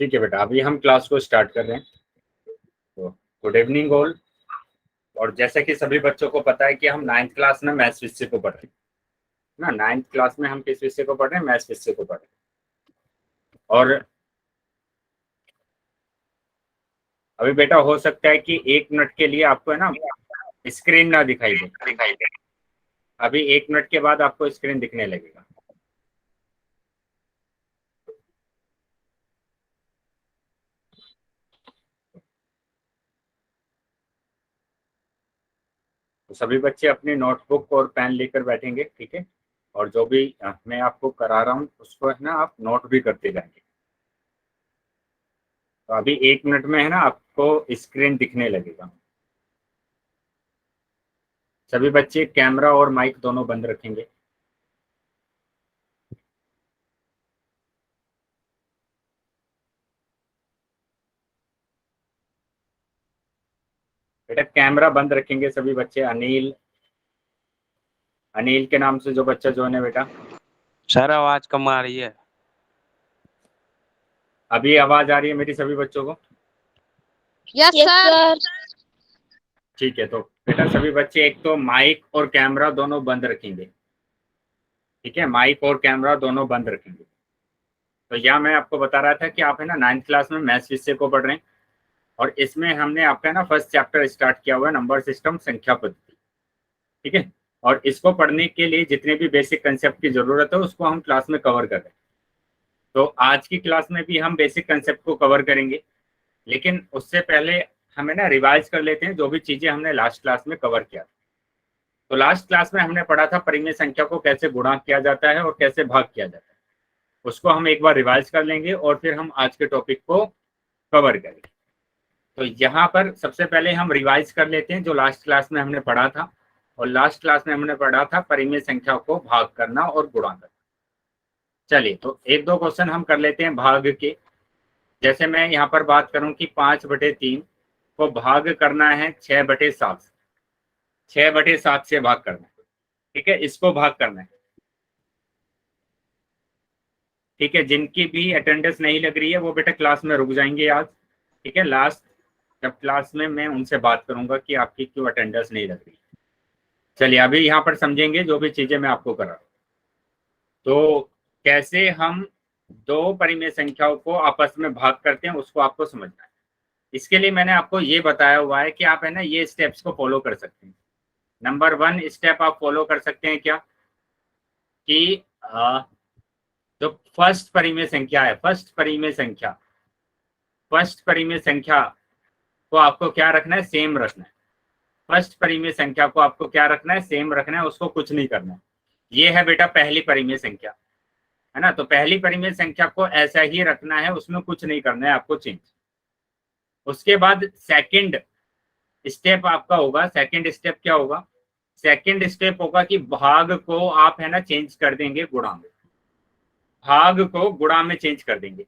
ठीक है बेटा, अभी हम क्लास को स्टार्ट कर रहे हैं। तो गुड इवनिंग ऑल। और जैसे कि सभी बच्चों को पता है कि हम 9th क्लास में मैथ्स विषय को पढ़ रहे हैं ना। 9th क्लास में हम किस विषय को पढ़ रहे हैं? मैथ्स विषय को पढ़ रहे हैं। और अभी बेटा हो सकता है कि 1 मिनट के लिए आपको है ना स्क्रीन ना दिखाई दे। अभी 1 मिनट के बाद आपको स्क्रीन दिखने लगेगा। तो सभी बच्चे अपनी नोटबुक और पेन लेकर बैठेंगे, ठीक है। और जो भी मैं आपको करा रहा हूँ उसको है ना आप नोट भी करते जाएंगे। तो अभी 1 मिनट में है ना आपको स्क्रीन दिखने लगेगा। सभी बच्चे कैमरा और माइक दोनों बंद रखेंगे। बेटा कैमरा बंद रखेंगे सभी बच्चे। अनिल, अनिल के नाम से जो बच्चा जो है बेटा। सर आवाज कम आ रही है। अभी आवाज आ रही है मेरी सभी बच्चों को? Yes sir. ठीक है, तो बेटा सभी बच्चे एक तो माइक और कैमरा दोनों बंद रखेंगे, ठीक है। माइक और कैमरा दोनों बंद रखेंगे। तो यहाँ मैं आपको बता रहा था कि आप है ना 9th क्लास में मैथ्स विषय को पढ़ रहे हैं। और इसमें हमने आपका ना फर्स्ट चैप्टर स्टार्ट किया हुआ है, नंबर सिस्टम, संख्या पद्धति, ठीक है। और इसको पढ़ने के लिए जितने भी बेसिक कंसेप्ट की जरूरत है उसको हम क्लास में कवर कर रहे हैं। तो आज की क्लास में भी हम बेसिक कंसेप्ट को कवर करेंगे, लेकिन उससे पहले हमें ना रिवाइज कर लेते हैं जो भी चीजें हमने लास्ट क्लास में कवर किया। तो लास्ट क्लास में हमने पढ़ा था परिमेय संख्या को कैसे गुणा किया जाता है और कैसे भाग किया जाता है। उसको हम एक बार रिवाइज कर लेंगे और फिर हम आज के टॉपिक को कवर करेंगे। तो यहाँ पर सबसे पहले हम रिवाइज कर लेते हैं जो लास्ट क्लास में हमने पढ़ा था। और लास्ट क्लास में हमने पढ़ा था परिमेय संख्या को भाग करना और गुणा करना। चलिए, तो 1-2 क्वेश्चन हम कर लेते हैं भाग के। जैसे मैं यहाँ पर बात करूं कि 5/3 को भाग करना है 6/7 से। 6/7 से भाग करना है, ठीक है। इसको भाग करना है, ठीक है। जिनकी भी अटेंडेंस नहीं लग रही है वो बेटा क्लास में रुक जाएंगे आज, ठीक है। लास्ट जब क्लास में मैं उनसे बात करूंगा कि आपकी क्यों अटेंडेंस नहीं लग रही। चलिए अभी यहाँ पर समझेंगे जो भी चीजें मैं आपको करा रहा हूं। तो कैसे हम दो परिमेय संख्याओं को आपस में भाग करते हैं उसको आपको समझना है। इसके लिए मैंने आपको ये बताया हुआ है कि आप है ना ये स्टेप्स को फॉलो कर सकते हैं। नंबर 1 स्टेप आप फॉलो कर सकते हैं क्या, कि जो फर्स्ट परिमेय संख्या है, फर्स्ट परिमेय संख्या को आपको क्या रखना है? सेम रखना है। फर्स्ट परिमेय संख्या को आपको क्या रखना है? सेम रखना है, उसको कुछ नहीं करना है। ये है बेटा पहली परिमेय संख्या, है ना। तो पहली परिमेय संख्या को ऐसा ही रखना है, उसमें कुछ नहीं करना है आपको चेंज। उसके बाद सेकंड स्टेप आपका होगा, सेकंड स्टेप क्या होगा? सेकंड स्टेप होगा कि भाग को आप है ना चेंज कर देंगे गुणा में। भाग को गुणा में चेंज कर देंगे।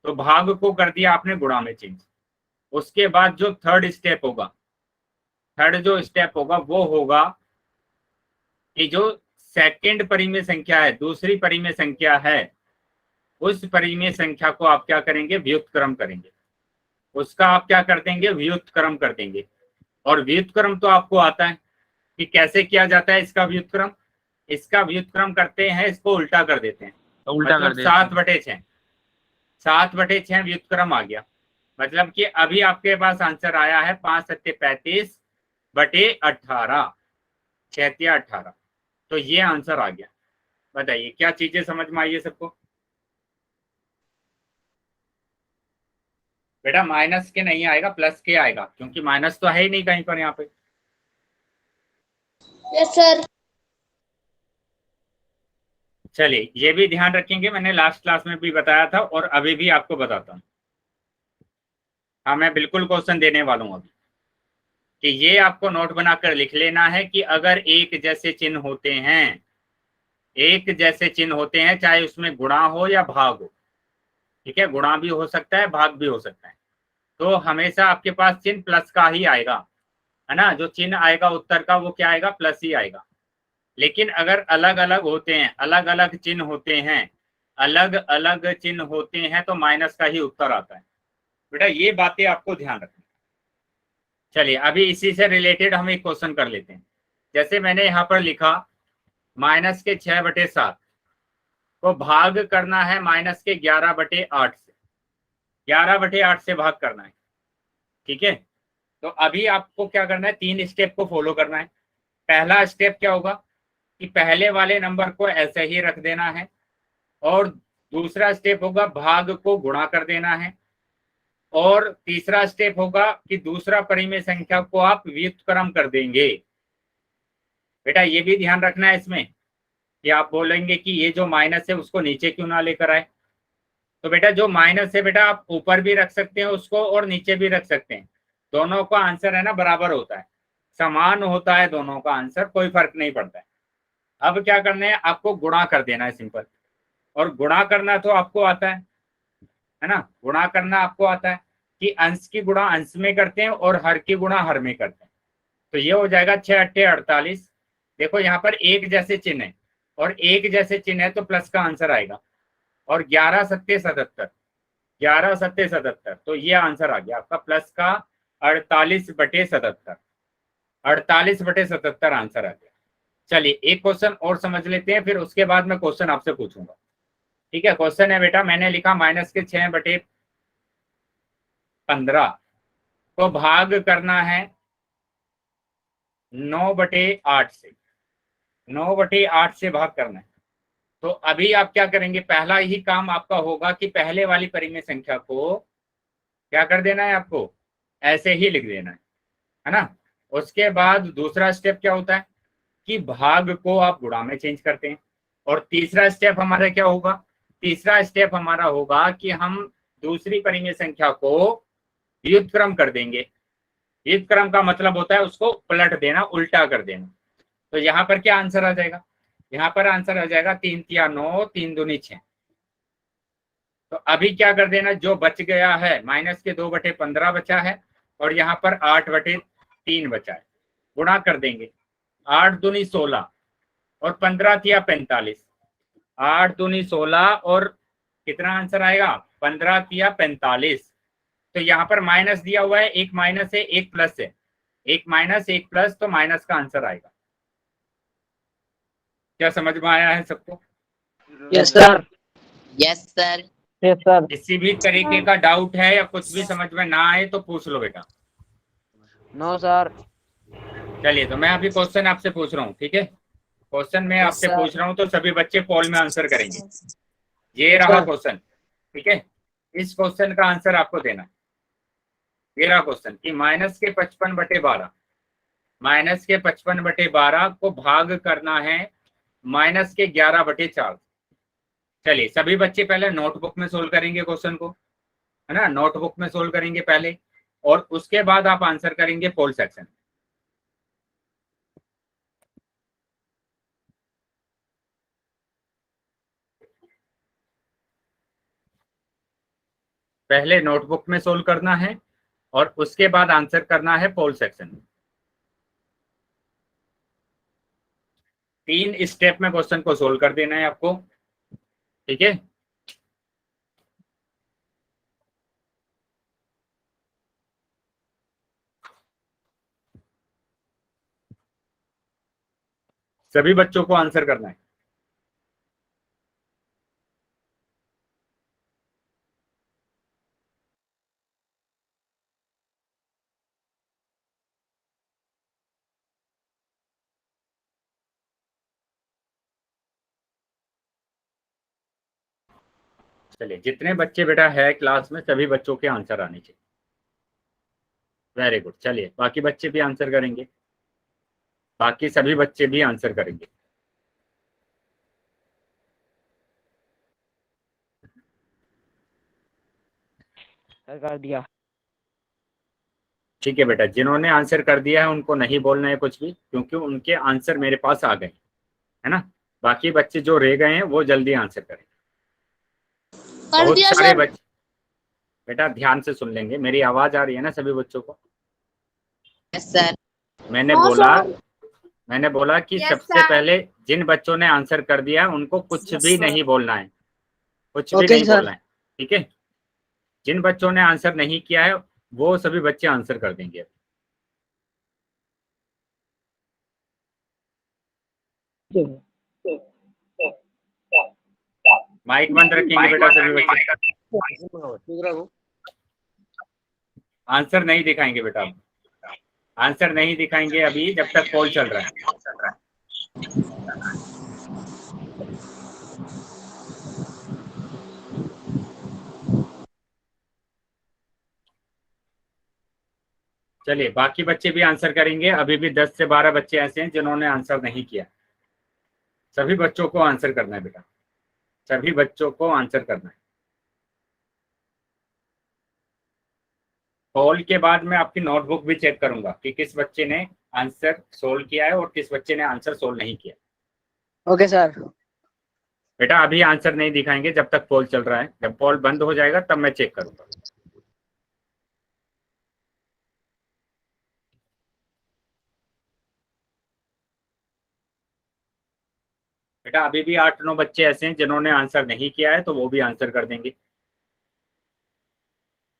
तो भाग को कर दिया आपने गुणा में चेंज। उसके बाद जो थर्ड स्टेप होगा, थर्ड जो स्टेप होगा वो होगा कि जो सेकंड परिमेय संख्या है, दूसरी परिमेय संख्या है, उस परिमेय संख्या को आप क्या करेंगे? व्युत्क्रम करेंगे। उसका आप क्या कर देंगे? व्युत्क्रम कर देंगे। और व्युत्क्रम तो आपको आता है कि कैसे किया जाता है इसका व्युत्क्रम। इसका व्युत्क्रम करते हैं, इसको उल्टा कर देते हैं। तो उल्टा मतलब कर देते हैं। 7/6, 7/6 व्युत्क्रम आ गया। मतलब कि अभी आपके पास आंसर आया है 5×7=35/18, 6×18। तो ये आंसर आ गया। बताइए क्या चीजें समझ में आई है सबको? बेटा माइनस के नहीं आएगा, प्लस के आएगा, क्योंकि माइनस तो है ही नहीं कहीं पर यहाँ पे। Yes sir. चलिए ये भी ध्यान रखेंगे, मैंने लास्ट क्लास में भी बताया था और अभी भी आपको बताता हूँ। हाँ मैं बिल्कुल क्वेश्चन देने वाला हूँ अभी, कि ये आपको नोट बनाकर लिख लेना है कि अगर एक जैसे चिन्ह होते हैं, एक जैसे चिन्ह होते हैं, चाहे उसमें गुणा हो या भाग हो, ठीक है। गुणा भी हो सकता है, भाग भी हो सकता है। तो हमेशा आपके पास चिन्ह प्लस का ही आएगा, है ना। जो चिन्ह आएगा उत्तर का वो क्या आएगा? प्लस ही आएगा। लेकिन अगर अलग अलग होते हैं, अलग अलग चिन्ह होते हैं, अलग अलग चिन्ह होते हैं तो माइनस का ही उत्तर आता है। बेटा ये बातें आपको ध्यान रखनी। चलिए अभी इसी से रिलेटेड हम एक क्वेश्चन कर लेते हैं। जैसे मैंने यहाँ पर लिखा माइनस के 6/7 को भाग करना है माइनस के 11/8 से, 11/8 से भाग करना है। ठीक है, तो अभी आपको क्या करना है, 3 स्टेप को फॉलो करना है। पहला स्टेप क्या होगा कि पहले वाले नंबर को ऐसे ही रख देना है, और दूसरा स्टेप होगा भाग को गुणा कर देना है, और तीसरा स्टेप होगा कि दूसरा परिमेय संख्या को आप व्युत्क्रम कर देंगे। बेटा ये भी ध्यान रखना है इसमें कि आप बोलेंगे कि ये जो माइनस है उसको नीचे क्यों ना लेकर आए। तो बेटा जो माइनस है बेटा आप ऊपर भी रख सकते हैं उसको और नीचे भी रख सकते हैं, दोनों का आंसर है ना बराबर होता है, समान होता है दोनों का आंसर, कोई फर्क नहीं पड़ता है। अब क्या करना है, आपको गुणा कर देना है सिंपल, और गुणा करना तो आपको आता है ना, गुणा करना आपको आता है कि अंश की गुणा अंश में करते हैं और हर की गुणा हर में करते हैं। तो ये हो जाएगा 6×8 = 48। देखो यहाँ पर एक जैसे चिन्ह है और एक जैसे चिन्ह है तो प्लस का आंसर आएगा, और 11×7=77, 11×7=77, तो ये आंसर आ गया आपका प्लस का 48/77, 48/77 आंसर आ गया। चलिए एक क्वेश्चन और समझ लेते हैं, फिर उसके बाद मैं क्वेश्चन आपसे पूछूंगा। ठीक है, क्वेश्चन है बेटा, मैंने लिखा माइनस के 6/15 को भाग करना है 9/8 से, 9/8 से भाग करना है। तो अभी आप क्या करेंगे, पहला ही काम आपका होगा कि पहले वाली परिमेय संख्या को क्या कर देना है, आपको ऐसे ही लिख देना है ना। उसके बाद दूसरा स्टेप क्या होता है कि भाग को आप गुणा में चेंज करते हैं, और तीसरा स्टेप हमारा क्या होगा, तीसरा स्टेप हमारा होगा कि हम दूसरी परिमेय संख्या को व्युत्क्रम कर देंगे। व्युत्क्रम का मतलब होता है उसको पलट देना, उल्टा कर देना। तो यहाँ पर क्या आंसर आ जाएगा, यहाँ पर आंसर आ जाएगा 3×3=9, 3×2=6। तो अभी क्या कर देना, जो बच गया है माइनस के 2/15 बचा है, और यहाँ पर 8/3 बचा है, गुणा कर देंगे, 8×2=16 और 15×3=45, 8×2=16 और कितना आंसर आएगा, 15×3=45। तो यहाँ पर माइनस दिया हुआ है, एक माइनस है एक प्लस है, एक माइनस एक प्लस, तो माइनस का आंसर आएगा। क्या समझ में आया है सबको? Yes sir. Yes sir. Yes sir. किसी भी तरीके का डाउट है या कुछ भी समझ में ना आए तो पूछ लो बेटा। No sir. चलिए तो मैं अभी क्वेश्चन आपसे पूछ रहा हूँ, ठीक है, क्वेश्चन मैं आपसे पूछ रहा हूँ तो सभी बच्चे पोल में आंसर करेंगे। ये रहा क्वेश्चन, ठीक है, इस क्वेश्चन का आंसर आपको देना है। ये रहा क्वेश्चन कि माइनस के 55/12, माइनस के 55/12 को भाग करना है माइनस के 11/4। चलिए सभी बच्चे पहले नोटबुक में सोल्व करेंगे क्वेश्चन को, है ना, नोटबुक में सोल्व करेंगे पहले, और उसके बाद आप आंसर करेंगे पोल सेक्शन। पहले नोटबुक में सोल्व करना है और उसके बाद आंसर करना है पोल सेक्शन में। 3 स्टेप में क्वेश्चन को सोल्व कर देना है आपको, ठीक है। सभी बच्चों को आंसर करना है। चलिए जितने बच्चे बेटा है क्लास में सभी बच्चों के आंसर आने चाहिए। Very good. चलिए बाकी बच्चे भी आंसर करेंगे, बाकी सभी बच्चे भी आंसर करेंगे। कर दिया। ठीक है बेटा, जिन्होंने आंसर कर दिया है उनको नहीं बोलना है कुछ भी, क्योंकि उनके आंसर मेरे पास आ गए, है ना। बाकी बच्चे जो रह गए हैं वो जल्दी आंसर करें। कर बहुत दिया सारे सर। बच्चे बेटा ध्यान से सुन लेंगे, मेरी आवाज आ रही है ना सभी बच्चों को? Yes sir. मैंने बोला कि Yes, सबसे sir. पहले जिन बच्चों ने आंसर कर दिया है उनको कुछ भी नहीं बोलना है, कुछ भी नहीं बोलना है, ठीक है। जिन बच्चों ने आंसर नहीं किया है वो सभी बच्चे आंसर कर देंगे। माइक बंद रखेंगे बेटा सभी बच्चे। आंसर नहीं दिखाएंगे बेटा, आंसर नहीं दिखाएंगे अभी जब तक कॉल चल रहा है। चलिए बाकी बच्चे भी आंसर करेंगे। अभी भी 10 से 12 बच्चे ऐसे हैं जिन्होंने आंसर नहीं किया। सभी बच्चों को आंसर करना है बेटा, सभी बच्चों को आंसर करना है। कॉल के बाद मैं आपकी नोटबुक भी चेक करूंगा कि किस बच्चे ने आंसर सोल्व किया है और किस बच्चे ने आंसर सोल्व नहीं किया। Okay sir. बेटा अभी आंसर नहीं दिखाएंगे जब तक कॉल चल रहा है, जब कॉल बंद हो जाएगा तब मैं चेक करूंगा। बेटा अभी भी 8-9 बच्चे ऐसे हैं जिन्होंने आंसर नहीं किया है, तो वो भी आंसर कर देंगे।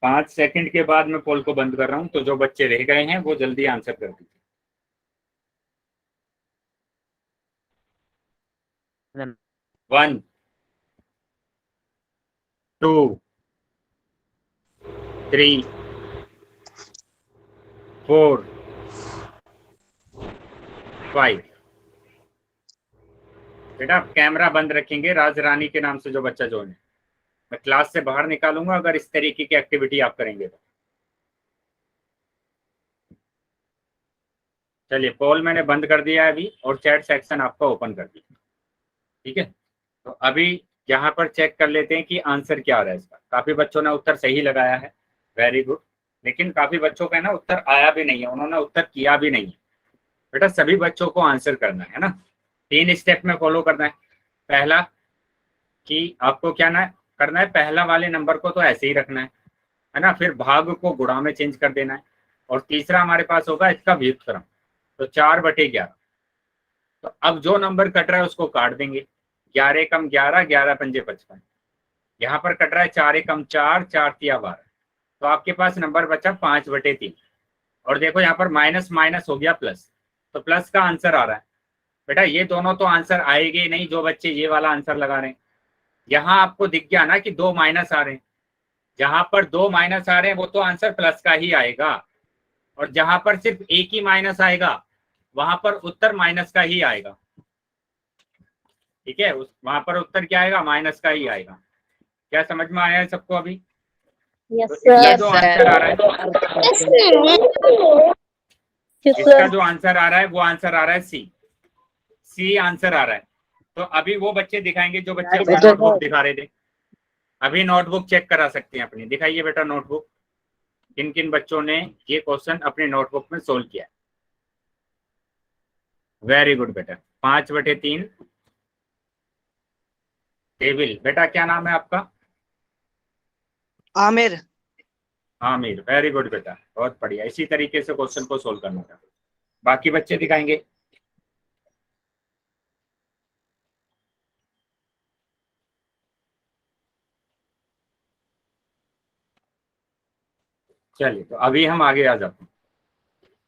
5 सेकंड के बाद मैं कॉल को बंद कर रहा हूं, तो जो बच्चे रह गए हैं वो जल्दी आंसर कर दीजिए। 1 2 3 4 5। बेटा कैमरा बंद रखेंगे। राज रानी के नाम से जो बच्चा जो है, मैं क्लास से बाहर निकालूंगा अगर इस तरीके की एक्टिविटी आप करेंगे तो। चलिए कॉल मैंने बंद कर दिया है अभी, और चैट सेक्शन आपका ओपन कर दिया, ठीक है। तो अभी यहाँ पर चेक कर लेते हैं कि आंसर क्या आ रहा है इसका। काफी बच्चों ने उत्तर सही लगाया है, वेरी गुड। लेकिन काफी बच्चों का ना उत्तर आया भी नहीं है, उन्होंने उत्तर किया भी नहीं है। बेटा सभी बच्चों को आंसर करना है ना, 3 स्टेप में फॉलो करना है। पहला कि आपको क्या ना करना है, पहला वाले नंबर को तो ऐसे ही रखना है ना, फिर भाग को गुणा में चेंज कर देना है। और तीसरा हमारे पास होगा इसका व्युत्क्रम, तो 4/11। तो अब जो नंबर कट रहा है उसको काट देंगे। 11 कम 11, 11 पंजे 55। यहाँ पर कट रहा है 4 कम 4, 4 तिया 12। तो आपके पास नंबर बचा 5/3। और देखो यहाँ पर माइनस माइनस हो गया प्लस, तो प्लस का आंसर आ रहा है। बेटा ये दोनों तो आंसर आएंगे नहीं जो बच्चे ये वाला आंसर लगा रहे हैं। यहाँ आपको दिख गया ना कि 2 माइनस आ रहे हैं, जहां पर 2 माइनस आ रहे हैं वो तो आंसर प्लस का ही आएगा, और जहां पर सिर्फ एक ही माइनस आएगा वहां पर उत्तर माइनस का ही आएगा, ठीक है। वहां पर उत्तर क्या आएगा, माइनस का ही आएगा। क्या समझ में आया है सबको अभी? यस तो इसका Yes, जो sir. आंसर आ रहा है, इसका जो आंसर आ रहा है वो आंसर आ रहा है सी आंसर आ रहा है। तो अभी वो बच्चे दिखाएंगे जो बच्चे अपनी नोटबुक दिखा रहे थे। अभी नोटबुक चेक करा सकते हैं अपनी, दिखाइए बेटा नोटबुक। किन किन बच्चों ने ये क्वेश्चन अपने नोटबुक में सोल्व किया? वेरी गुड बेटा। 5/3 टेबल। बेटा क्या नाम है आपका? आमिर। आमिर, वेरी गुड बेटा, बहुत बढ़िया। इसी तरीके से क्वेश्चन को सोल्व करना था। बाकी बच्चे दिखाएंगे। चलिए तो अभी हम आगे आ जाते हैं,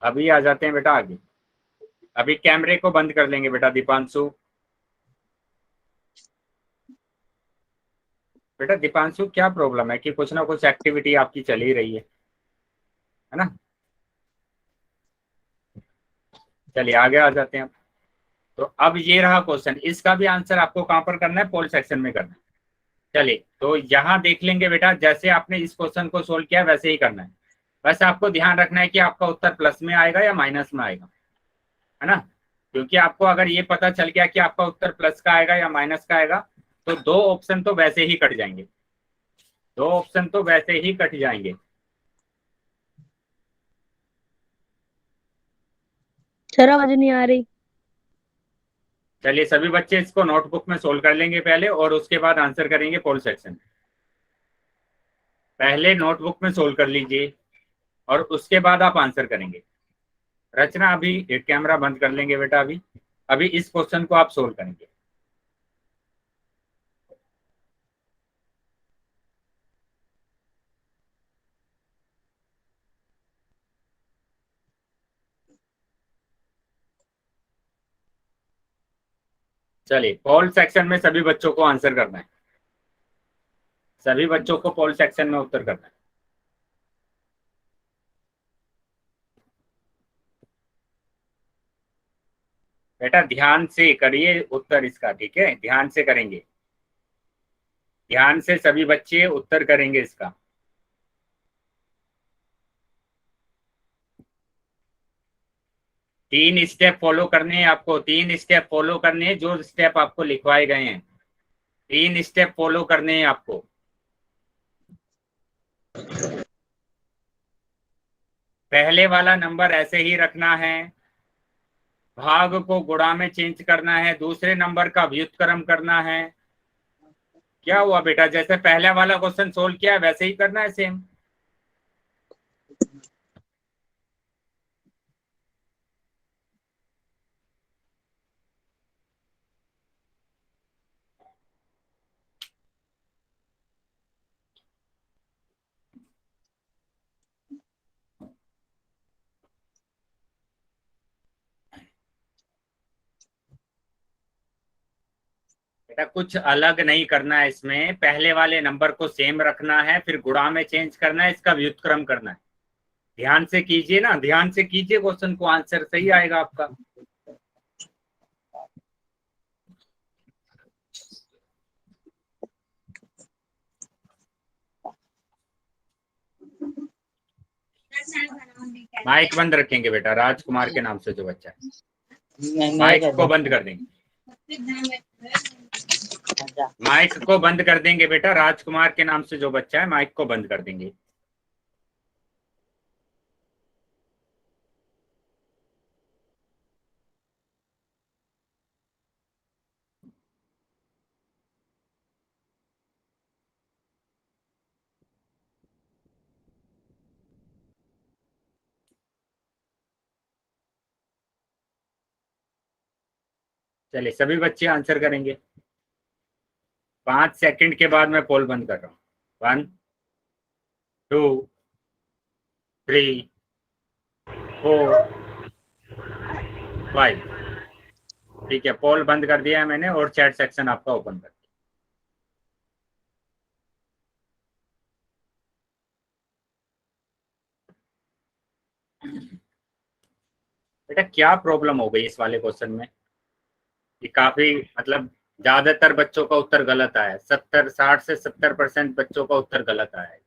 अभी आ जाते हैं बेटा आगे। अभी कैमरे को बंद कर लेंगे बेटा दीपांशु। बेटा दीपांशु क्या प्रॉब्लम है कि कुछ ना कुछ एक्टिविटी आपकी चल ही रही है ना? चलिए आगे आ जाते हैं। तो अब ये रहा क्वेश्चन, इसका भी आंसर आपको कहां पर करना है, पोल सेक्शन में करना है। चलिए तो यहाँ देख लेंगे बेटा, जैसे आपने इस क्वेश्चन को सोल्व किया वैसे ही करना है। बस आपको ध्यान रखना है कि आपका उत्तर प्लस में आएगा या माइनस में आएगा, है ना। क्योंकि आपको अगर ये पता चल गया कि आपका उत्तर प्लस का आएगा या माइनस का आएगा, तो 2 ऑप्शन तो वैसे ही कट जाएंगे, 2 ऑप्शन तो वैसे ही कट जाएंगे। सर आवाज नहीं आ रही। चलिए सभी बच्चे इसको नोटबुक में सोल्व कर लेंगे पहले, और उसके बाद आंसर करेंगे पोल सेक्शन। पहले नोटबुक में सोल्व कर लीजिए और उसके बाद आप आंसर करेंगे। रचना अभी एक कैमरा बंद कर लेंगे बेटा। अभी अभी इस क्वेश्चन को आप सोल्व करेंगे। चलिए, पोल सेक्शन में सभी बच्चों को आंसर करना है, सभी बच्चों को पोल सेक्शन में उत्तर करना है। बेटा ध्यान से करिए उत्तर इसका, ठीक है, ध्यान से करेंगे, ध्यान से सभी बच्चे उत्तर करेंगे इसका। तीन स्टेप फॉलो करने हैं आपको, तीन स्टेप फॉलो करने हैं, जो स्टेप आपको लिखवाए गए हैं, तीन स्टेप फॉलो करने हैं आपको। पहले वाला नंबर ऐसे ही रखना है, भाग को गुणा में चेंज करना है, दूसरे नंबर का व्युत्क्रम करना है। क्या हुआ बेटा, जैसे पहले वाला क्वेश्चन सोल्व किया है वैसे ही करना है सेम। बेटा कुछ अलग नहीं करना है इसमें, पहले वाले नंबर को सेम रखना है, फिर गुणा में चेंज करना है, इसका व्युत्क्रम करना है। ध्यान से कीजिए ना, ध्यान से कीजिए क्वेश्चन को, आंसर सही आएगा आपका। माइक बंद रखेंगे बेटा, राजकुमार के नाम से जो बच्चा है माइक को बंद कर देंगे, माइक को बंद कर देंगे बेटा, राजकुमार के नाम से जो बच्चा है माइक को बंद कर देंगे। चलिए सभी बच्चे आंसर करेंगे, 5 सेकंड के बाद मैं पोल बंद कर रहा हूँ। 1 2 3 4 5। ठीक है, पोल बंद कर दिया है मैंने और चैट सेक्शन आपका ओपन कर दिया। बेटा क्या प्रॉब्लम हो गई इस वाले क्वेश्चन में, कि काफी मतलब ज्यादातर बच्चों का उत्तर गलत आया है, 60 से 70% बच्चों का उत्तर गलत आया है।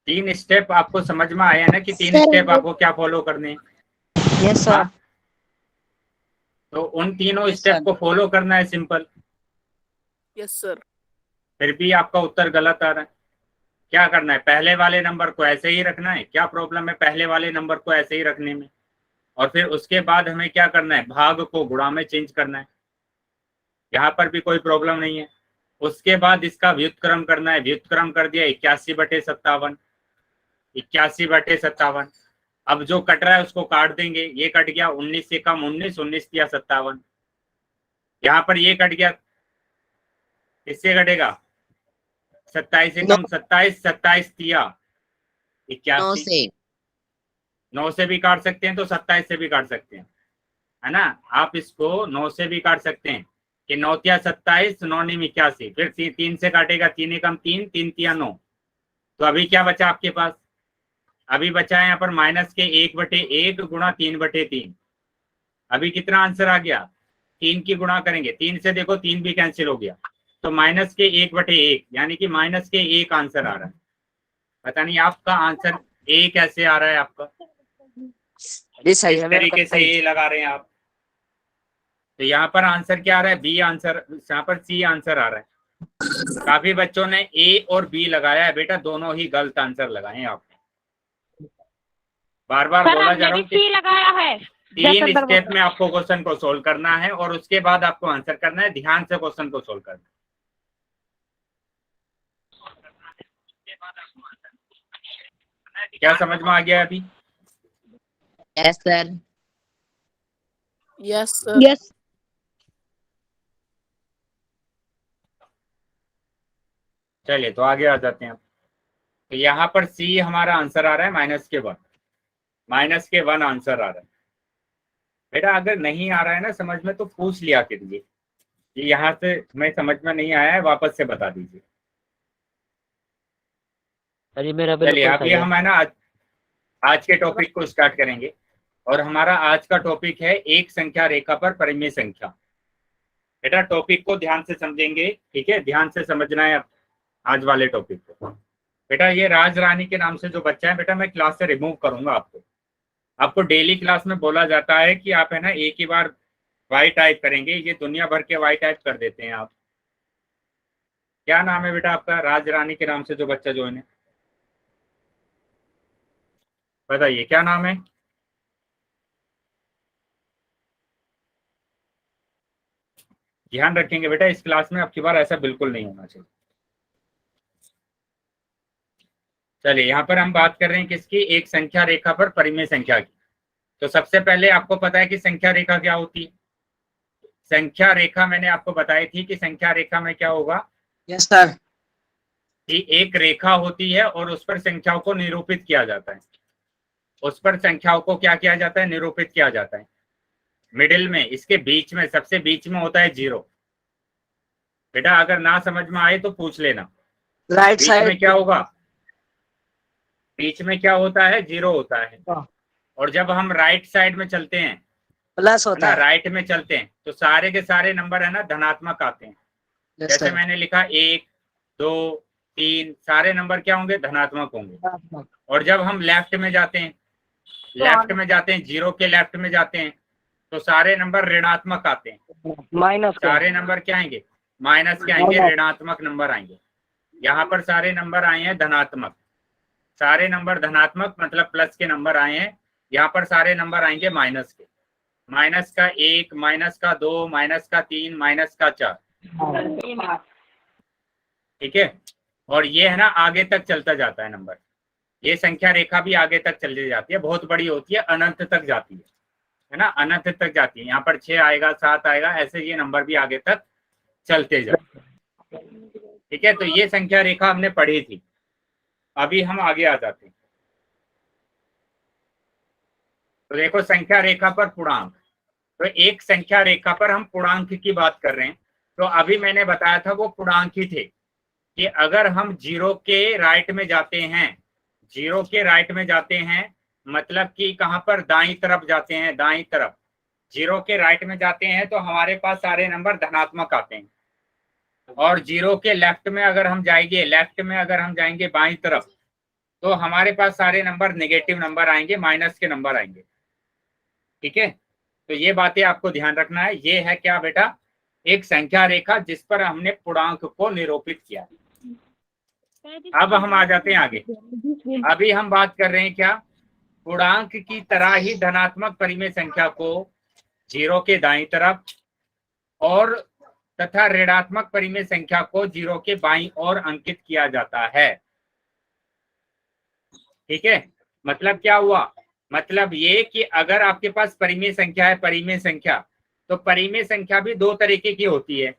3 स्टेप आपको समझ में आया ना, कि 3 स्टेप आपको क्या फॉलो करने हैं? Yes sir. तो उन तीनों स्टेप को फॉलो करना है, सिंपल। Yes sir. फिर भी आपका उत्तर गलत आ रहा है, क्या करना है? पहले वाले नंबर को ऐसे ही रखना है, क्या प्रॉब्लम है पहले वाले नंबर को ऐसे ही रखने में? और फिर उसके बाद हमें क्या करना है? भाग को गुणा में चेंज करना है, यहाँ पर भी कोई प्रॉब्लम नहीं है। उसके बाद इसका व्युत्क्रम करना है, व्युत्क्रम कर दिया 81/57, 81/57। अब जो कट रहा है उसको काट देंगे, ये कट गया, 19 से कम 19, 19 दिया 57, यहाँ पर ये कट गया, इससे कटेगा 27 से कम 27, 27 दिया 9 81, से 9 से भी काट सकते हैं तो 27 से भी काट सकते हैं, है ना? आप इसको 9 से भी काट सकते हैं कि 9 तिया 27, 9 नीम 81, फिर 3 से काटेगा, 3 एकम 3, 3 तिया 9। तो अभी क्या बचा आपके पास? अभी बचा है यहाँ पर माइनस के 1/1 गुणा 3/3। अभी कितना आंसर आ गया? 3 की गुणा करेंगे, 3 से देखो 3 भी कैंसिल हो गया, तो माइनस के 1/1, यानी कि माइनस के 1 आंसर आ रहा है। पता नहीं आपका आंसर ए कैसे आ रहा है आपका, इस तरीके से ए लगा रहे हैं आप। तो यहाँ पर आंसर क्या आ रहा है? बी आंसर, यहाँ पर सी आंसर आ रहा है। काफी बच्चों ने ए और बी लगाया है बेटा, दोनों ही गलत आंसर लगाए हैं आपने। बार बार बोला जा रहा हूँ कि लगाया है। 3 स्टेप में आपको क्वेश्चन को सोल्व करना है और उसके बाद आपको आंसर करना है, ध्यान से क्वेश्चन को सोल्व करना है। क्या समझ में आ गया अभी? Yes sir. Yes sir. Yes. चलिए तो आगे आ जाते हैं। तो यहाँ पर सी हमारा आंसर आ रहा है -1, -1 आंसर आ रहा है। बेटा अगर नहीं आ रहा है ना समझ में तो पूछ लिया कीजिए कि यहाँ से मैं समझ में नहीं आया है, वापस से बता दीजिए। अरे मेरा चलिए बिल्कुल अभी सही है। हम है ना आज के टॉपिक को स्टार्ट करेंगे और हमारा आज का टॉपिक है एक संख्या रेखा पर परिमेय संख्या। बेटा टॉपिक को ध्यान से समझेंगे, ठीक है, ध्यान से समझना है आज वाले टॉपिक को। बेटा ये राज रानी के नाम से जो बच्चा है बेटा मैं क्लास से रिमूव करूंगा आपको डेली क्लास में बोला जाता है कि आप है ना एक ही बार वाई टाइप करेंगे, ये दुनिया भर के वाई टाइप कर देते हैं आप। क्या नाम है बेटा आपका राज रानी के नाम से जो बच्चा ज्वाइन है, बताइए क्या नाम है? ध्यान रखेंगे बेटा इस क्लास में अब की बार ऐसा बिल्कुल नहीं होना चाहिए। चलिए यहाँ पर हम बात कर रहे हैं किसकी, एक संख्या रेखा पर परिमेय संख्या की। तो सबसे पहले आपको पता है कि संख्या रेखा क्या होती है। संख्या रेखा मैंने आपको बताई थी कि संख्या रेखा में क्या होगा। Yes sir. कि एक रेखा होती है और उस पर संख्याओं को निरूपित किया जाता है। उस पर संख्याओं को क्या किया जाता है, निरूपित किया जाता है। मिडिल में, इसके बीच में, सबसे बीच में होता है जीरो। बेटा अगर ना समझ में आए तो पूछ लेना। राइट बीच में साइड क्या होगा, बीच में क्या होता है, जीरो होता है। और जब हम राइट साइड में चलते हैं, प्लस है होता ना, है। राइट में चलते हैं तो सारे के सारे नंबर है ना धनात्मक आते हैं। यस जैसे सर। मैंने लिखा 1 2 3, सारे नंबर क्या होंगे, धनात्मक होंगे। और जब हम लेफ्ट में जाते हैं, लेफ्ट में जाते हैं, जीरो के लेफ्ट में जाते हैं तो सारे नंबर ऋणात्मक आते हैं। माइनस का। सारे नंबर क्या आएंगे, माइनस के आएंगे, ऋणात्मक नंबर आएंगे। यहाँ पर सारे नंबर आए हैं धनात्मक, सारे नंबर धनात्मक मतलब प्लस के नंबर आए हैं। यहाँ पर सारे नंबर आएंगे माइनस के, माइनस का 1, माइनस का 2, माइनस का 3, माइनस का 4, ठीक है। और ये है ना आगे तक चलता जाता है नंबर। ये संख्या रेखा भी आगे तक चली जाती है, बहुत बड़ी होती है, अनंत तक जाती है ना, अनंत तक जाती है। यहाँ पर 6 आएगा, 7 आएगा, ऐसे ये नंबर भी आगे तक चलते जाते, ठीक है। तो ये संख्या रेखा हमने पढ़ी थी। अभी हम आगे आ जाते हैं। तो देखो संख्या रेखा पर पूर्णांक, तो एक संख्या रेखा पर हम पूर्णांक की बात कर रहे हैं। तो अभी मैंने बताया था वो पूर्णांक ही थे कि अगर हम जीरो के राइट में जाते हैं, जीरो के राइट में जाते हैं मतलब कि कहां पर, दाईं तरफ जाते हैं, दाईं तरफ जीरो के राइट में जाते हैं तो हमारे पास सारे नंबर धनात्मक आते हैं। और जीरो के लेफ्ट में अगर हम जाएंगे, लेफ्ट में अगर हम जाएंगे बाईं तरफ तो हमारे पास सारे नंबर नेगेटिव नंबर आएंगे, माइनस के नंबर आएंगे, ठीक है। तो ये बातें आपको ध्यान रखना है। ये है क्या बेटा, एक संख्या रेखा जिस पर हमने पूर्णांक को निरूपित किया। अब हम आ जाते हैं आगे। अभी हम बात कर रहे हैं क्या, पूर्णांक की तरह ही धनात्मक परिमेय संख्या को जीरो के दाईं तरफ और तथा ऋणात्मक परिमेय संख्या को जीरो के बाईं ओर अंकित किया जाता है, ठीक है। मतलब क्या हुआ, मतलब ये कि अगर आपके पास परिमेय संख्या है, परिमेय संख्या, तो परिमेय संख्या भी दो तरीके की होती है।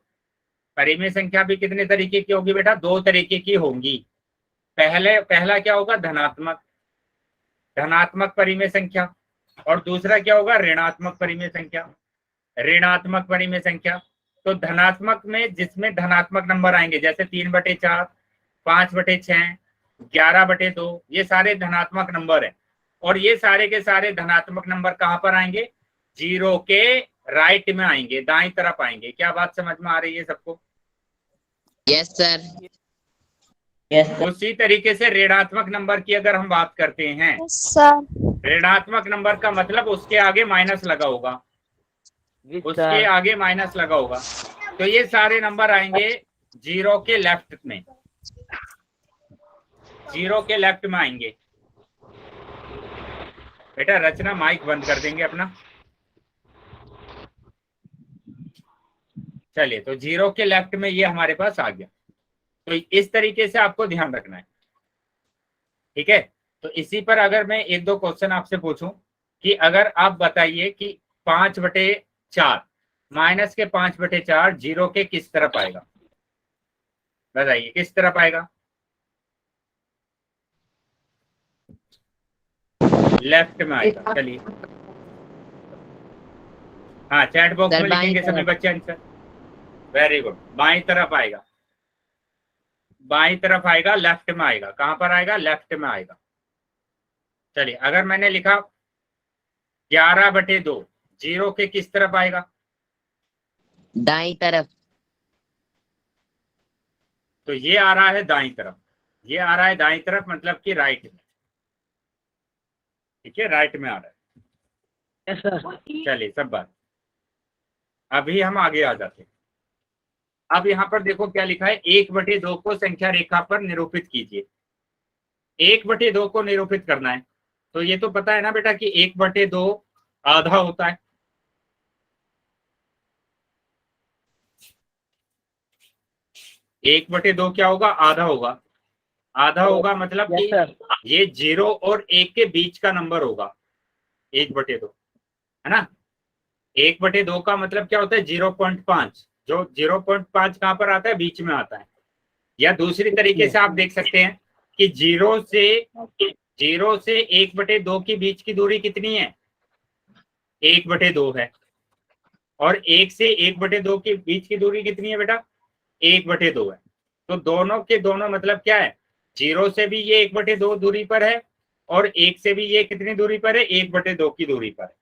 परिमेय संख्या भी कितने तरीके की होगी बेटा, दो तरीके की होंगी। पहला क्या होगा, धनात्मक, धनात्मक परिमेय संख्या। और दूसरा क्या होगा, ऋणात्मक परिमेय संख्या, ऋणात्मक परिमेय संख्या। तो धनात्मक में जिसमें धनात्मक नंबर आएंगे जैसे 3/4, 5/6, 11/2, ये सारे धनात्मक नंबर हैं। और ये सारे के सारे धनात्मक नंबर कहां पर आएंगे, जीरो के राइट में आएंगे, दाईं तरफ आएंगे। क्या बात समझ में आ रही है सबको? Yes sir. उसी तरीके से ऋणात्मक नंबर की अगर हम बात करते हैं, ऋणात्मक नंबर का मतलब उसके आगे माइनस लगा होगा, उसके आगे माइनस लगा होगा। तो ये सारे नंबर आएंगे जीरो के लेफ्ट में, जीरो के लेफ्ट में आएंगे। बेटा रचना माइक बंद कर देंगे अपना। चलिए तो जीरो के लेफ्ट में ये हमारे पास आ गया। तो इस तरीके से आपको ध्यान रखना है, ठीक है। तो इसी पर अगर मैं एक दो क्वेश्चन आपसे पूछूं कि अगर आप बताइए कि 5/4 माइनस के 5/4 जीरो के किस तरफ आएगा, बताइए किस तरफ आएगा? लेफ्ट में आएगा। चलिए हाँ, चैट बॉक्स सर, में बाईं लिखेंगे सभी तरफ। बच्चे आंसर। वेरी गुड, बाईं तरफ आएगा, बाईं तरफ आएगा, लेफ्ट में आएगा। कहां पर आएगा? लेफ्ट में आएगा। चलिए, अगर मैंने लिखा 11/2, जीरो के किस तरफ आएगा? दाईं तरफ। तो ये आ रहा है दाईं तरफ, ये आ रहा है दाईं तरफ, मतलब कि राइट में। ठीक है, राइट में आ रहा है। Yes sir. चलिए, सब बात। अभी हम आगे आ जाते हैं। अब यहाँ पर देखो क्या लिखा है, 1/2 को संख्या रेखा पर निरूपित कीजिए। 1/2 को निरूपित करना है, तो ये तो पता है ना बेटा कि 1/2 आधा होता है। एक बटे दो क्या होगा? आधा होगा। आधा होगा मतलब यस कि सर। ये 0 और 1 के बीच का नंबर होगा 1/2, है ना। 1/2 का मतलब क्या होता है? 0.5। जो 0.5 कहां पर आता है? बीच में आता है। या दूसरी तरीके से आप देख सकते हैं कि 0 से 1/2 के बीच की दूरी कितनी है? 1/2 है। और 1 से 1/2 के बीच की दूरी कितनी है बेटा? 1/2 है। तो दोनों के दोनों मतलब क्या है? 0 से भी ये 1/2 दूरी पर है, और 1 से भी ये कितनी दूरी पर है? 1/2 की दूरी पर है।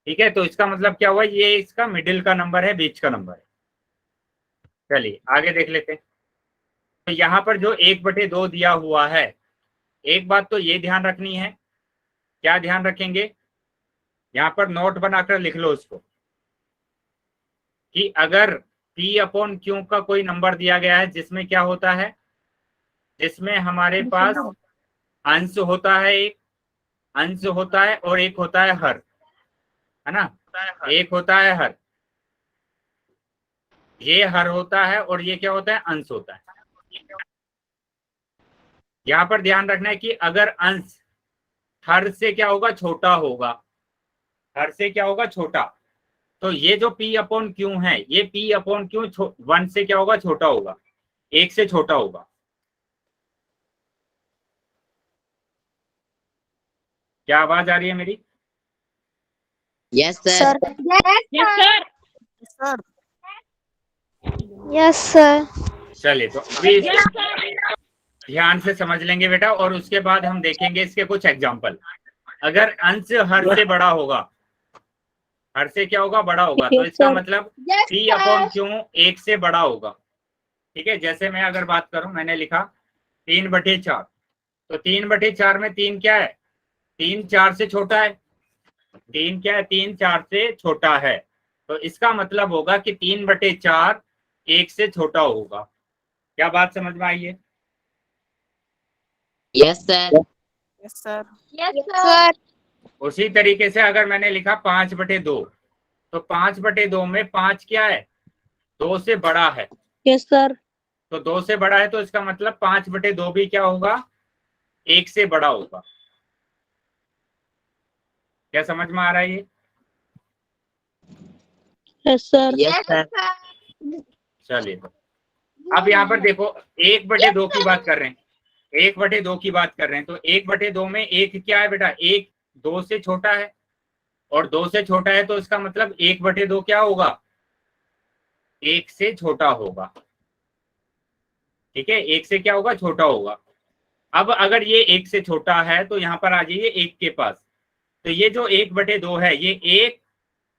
ठीक है, तो इसका मतलब क्या हुआ? ये इसका मिडिल का नंबर है, बीच का नंबर है। चलिए आगे देख लेते हैं। तो यहाँ पर जो 1/2 दिया हुआ है, एक बात तो ये ध्यान रखनी है। क्या ध्यान रखेंगे? यहाँ पर नोट बनाकर लिख लो उसको, कि अगर P/Q का कोई नंबर दिया गया है जिसमें क्या होता है, जिसमें हमारे पास अंश होता है, एक अंश होता है और एक होता है हर, है ना। एक होता है हर, ये हर होता है, और ये क्या होता है? अंश होता है। यहाँ पर ध्यान रखना है कि अगर अंश हर से क्या होगा? छोटा होगा। हर से क्या होगा? छोटा। तो ये जो P/Q है, ये P/Q 1 से क्या होगा? छोटा होगा, 1 से छोटा होगा। क्या आवाज आ रही है मेरी? Yes sir. Sir yes sir. चलिए, तो अभी ध्यान से समझ लेंगे बेटा, और उसके बाद हम देखेंगे इसके कुछ एग्जाम्पल। अगर अंश हर से बड़ा होगा, हर से क्या होगा? बड़ा होगा, तो Yes, इसका sir. मतलब P/Q 1 से बड़ा होगा। ठीक है, जैसे मैं अगर बात करूं, मैंने लिखा 3/4, तो 3/4 में 3 क्या है? 3 4 से छोटा है। 3 क्या है? 3 4 से छोटा है। तो इसका मतलब होगा कि 3/4 1 से छोटा होगा। क्या बात समझ में आई है? Yes sir. Yes sir sir. उसी तरीके से अगर मैंने लिखा 5/2, तो 5/2 में 5 क्या है? 2 से बड़ा है। Yes sir. तो 2 से बड़ा है, तो इसका मतलब 5/2 भी क्या होगा? 1 से बड़ा होगा। क्या समझ में आ रहा है ये? Yes sir. Yes sir. चलिए, अब यहाँ पर देखो 1/2 की बात कर रहे हैं, 1/2 की बात कर रहे हैं। तो 1/2 में एक क्या है बेटा? एक 2 से छोटा है, और 2 से छोटा है, तो इसका मतलब 1/2 क्या होगा? 1 से छोटा होगा। ठीक है, 1 से क्या होगा? छोटा होगा। अब अगर ये 1 से छोटा है, तो यहाँ पर आ जाइए 1 के पास। तो ये जो 1/2 है, ये 1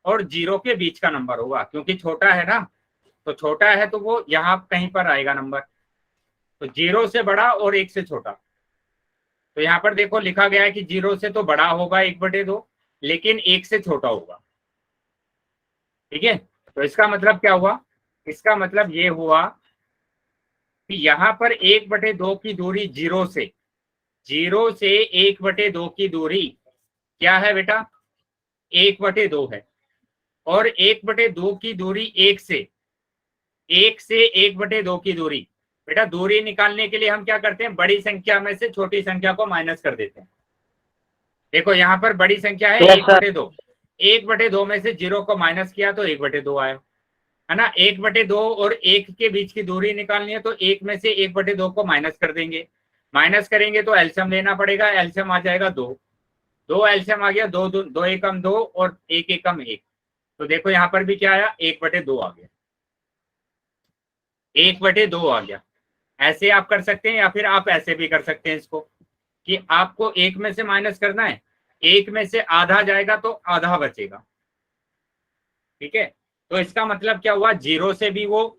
और 0 के बीच का नंबर होगा, क्योंकि छोटा है ना। तो छोटा है तो वो यहाँ कहीं पर आएगा नंबर। तो 0 से बड़ा और 1 से छोटा। तो यहाँ पर देखो लिखा गया है कि 0 से तो बड़ा होगा 1/2, लेकिन 1 से छोटा होगा। ठीक है, तो इसका मतलब क्या हुआ? इसका मतलब ये हुआ कि यहाँ पर 1/2 की दूरी 0 से 1/2 की दूरी क्या है बेटा? 1/2 है। और 1/2 की दूरी 1 से 1/2 की दूरी, बेटा दूरी निकालने के लिए हम क्या करते हैं? बड़ी संख्या में से छोटी संख्या को माइनस कर देते हैं। देखो यहाँ पर बड़ी संख्या है Yes, sir. 1/2, 1/2 में से 0 को माइनस किया तो 1/2 आया, है ना। 1/2 और 1 के बीच की दूरी निकालनी है, तो 1 में से 1/2 को माइनस कर देंगे। माइनस करेंगे तो एलसीएम लेना पड़ेगा, एलसीएम आ जाएगा 2 एलसीएम आ गया, 2 एकम 2 और 1 एकम 1। तो देखो यहाँ पर भी क्या आया, 1/2 आ गया, 1/2 आ गया। ऐसे आप कर सकते हैं या फिर आप ऐसे भी कर सकते हैं इसको, कि आपको 1 में से माइनस करना है, 1 में से आधा जाएगा तो आधा बचेगा। ठीक है, तो इसका मतलब क्या हुआ, 0 से भी वो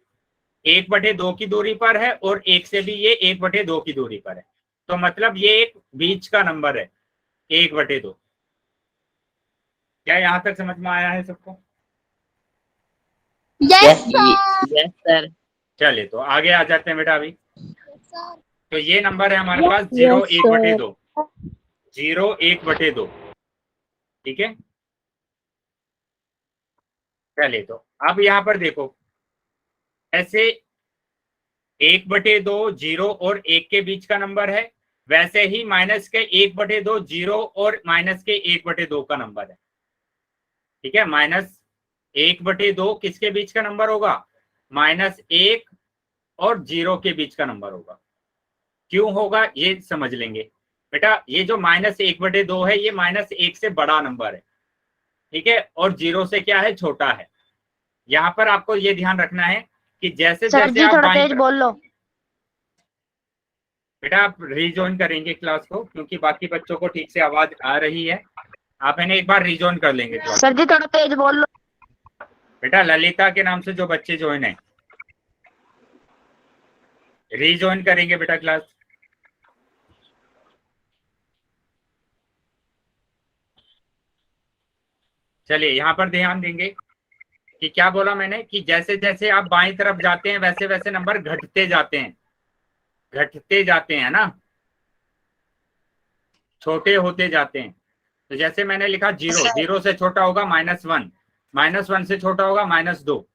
1/2 की दूरी पर है और 1 से भी ये 1/2 की दूरी पर है। तो मतलब ये एक बीच का नंबर है 1/2। क्या यहां तक समझ में आया है सबको? Yes yes sir. चलिए तो आगे आ जाते हैं बेटा अभी। सर। तो ये नंबर है हमारे पास 0 Yes, 1/2, 0 1/2। ठीक है, चलिए तो अब यहाँ पर देखो, ऐसे 1/2 0 और 1 के बीच का नंबर है, वैसे ही माइनस के 1/2 0 और माइनस के 1/2 का नंबर है। ठीक है, -1/2 किसके बीच का नंबर होगा, -1 और 0 के बीच का नंबर होगा। क्यों होगा ये समझ लेंगे बेटा। ये जो -1/2 है ये -1 से बड़ा नंबर है, ठीक है, और 0 से क्या है, छोटा है। यहाँ पर आपको ये ध्यान रखना है कि जैसे सर जैसे जी आप थोड़ा बाईं तेज तरफ, बोल लो। बेटा आप रिजॉइन करेंगे क्लास को, क्योंकि बाकी बच्चों को ठीक से आवाज आ रही है। आप इन्हें एक बार रिजॉइन कर लेंगे क्लास। सर जी थोड़ा तेज बोल लो। बेटा ललिता के नाम से जो बच्चे ज्वाइन है, रिजॉइन करेंगे बेटा क्लास। चलिए यहाँ पर ध्यान देंगे कि क्या बोला मैंने, कि जैसे जैसे आप बाईं तरफ जाते हैं वैसे वैसे नंबर घटते जाते हैं, घटते जाते हैं ना, छोटे होते जाते हैं। तो जैसे मैंने लिखा 0, 0 से छोटा होगा -1, -1 से छोटा होगा -2।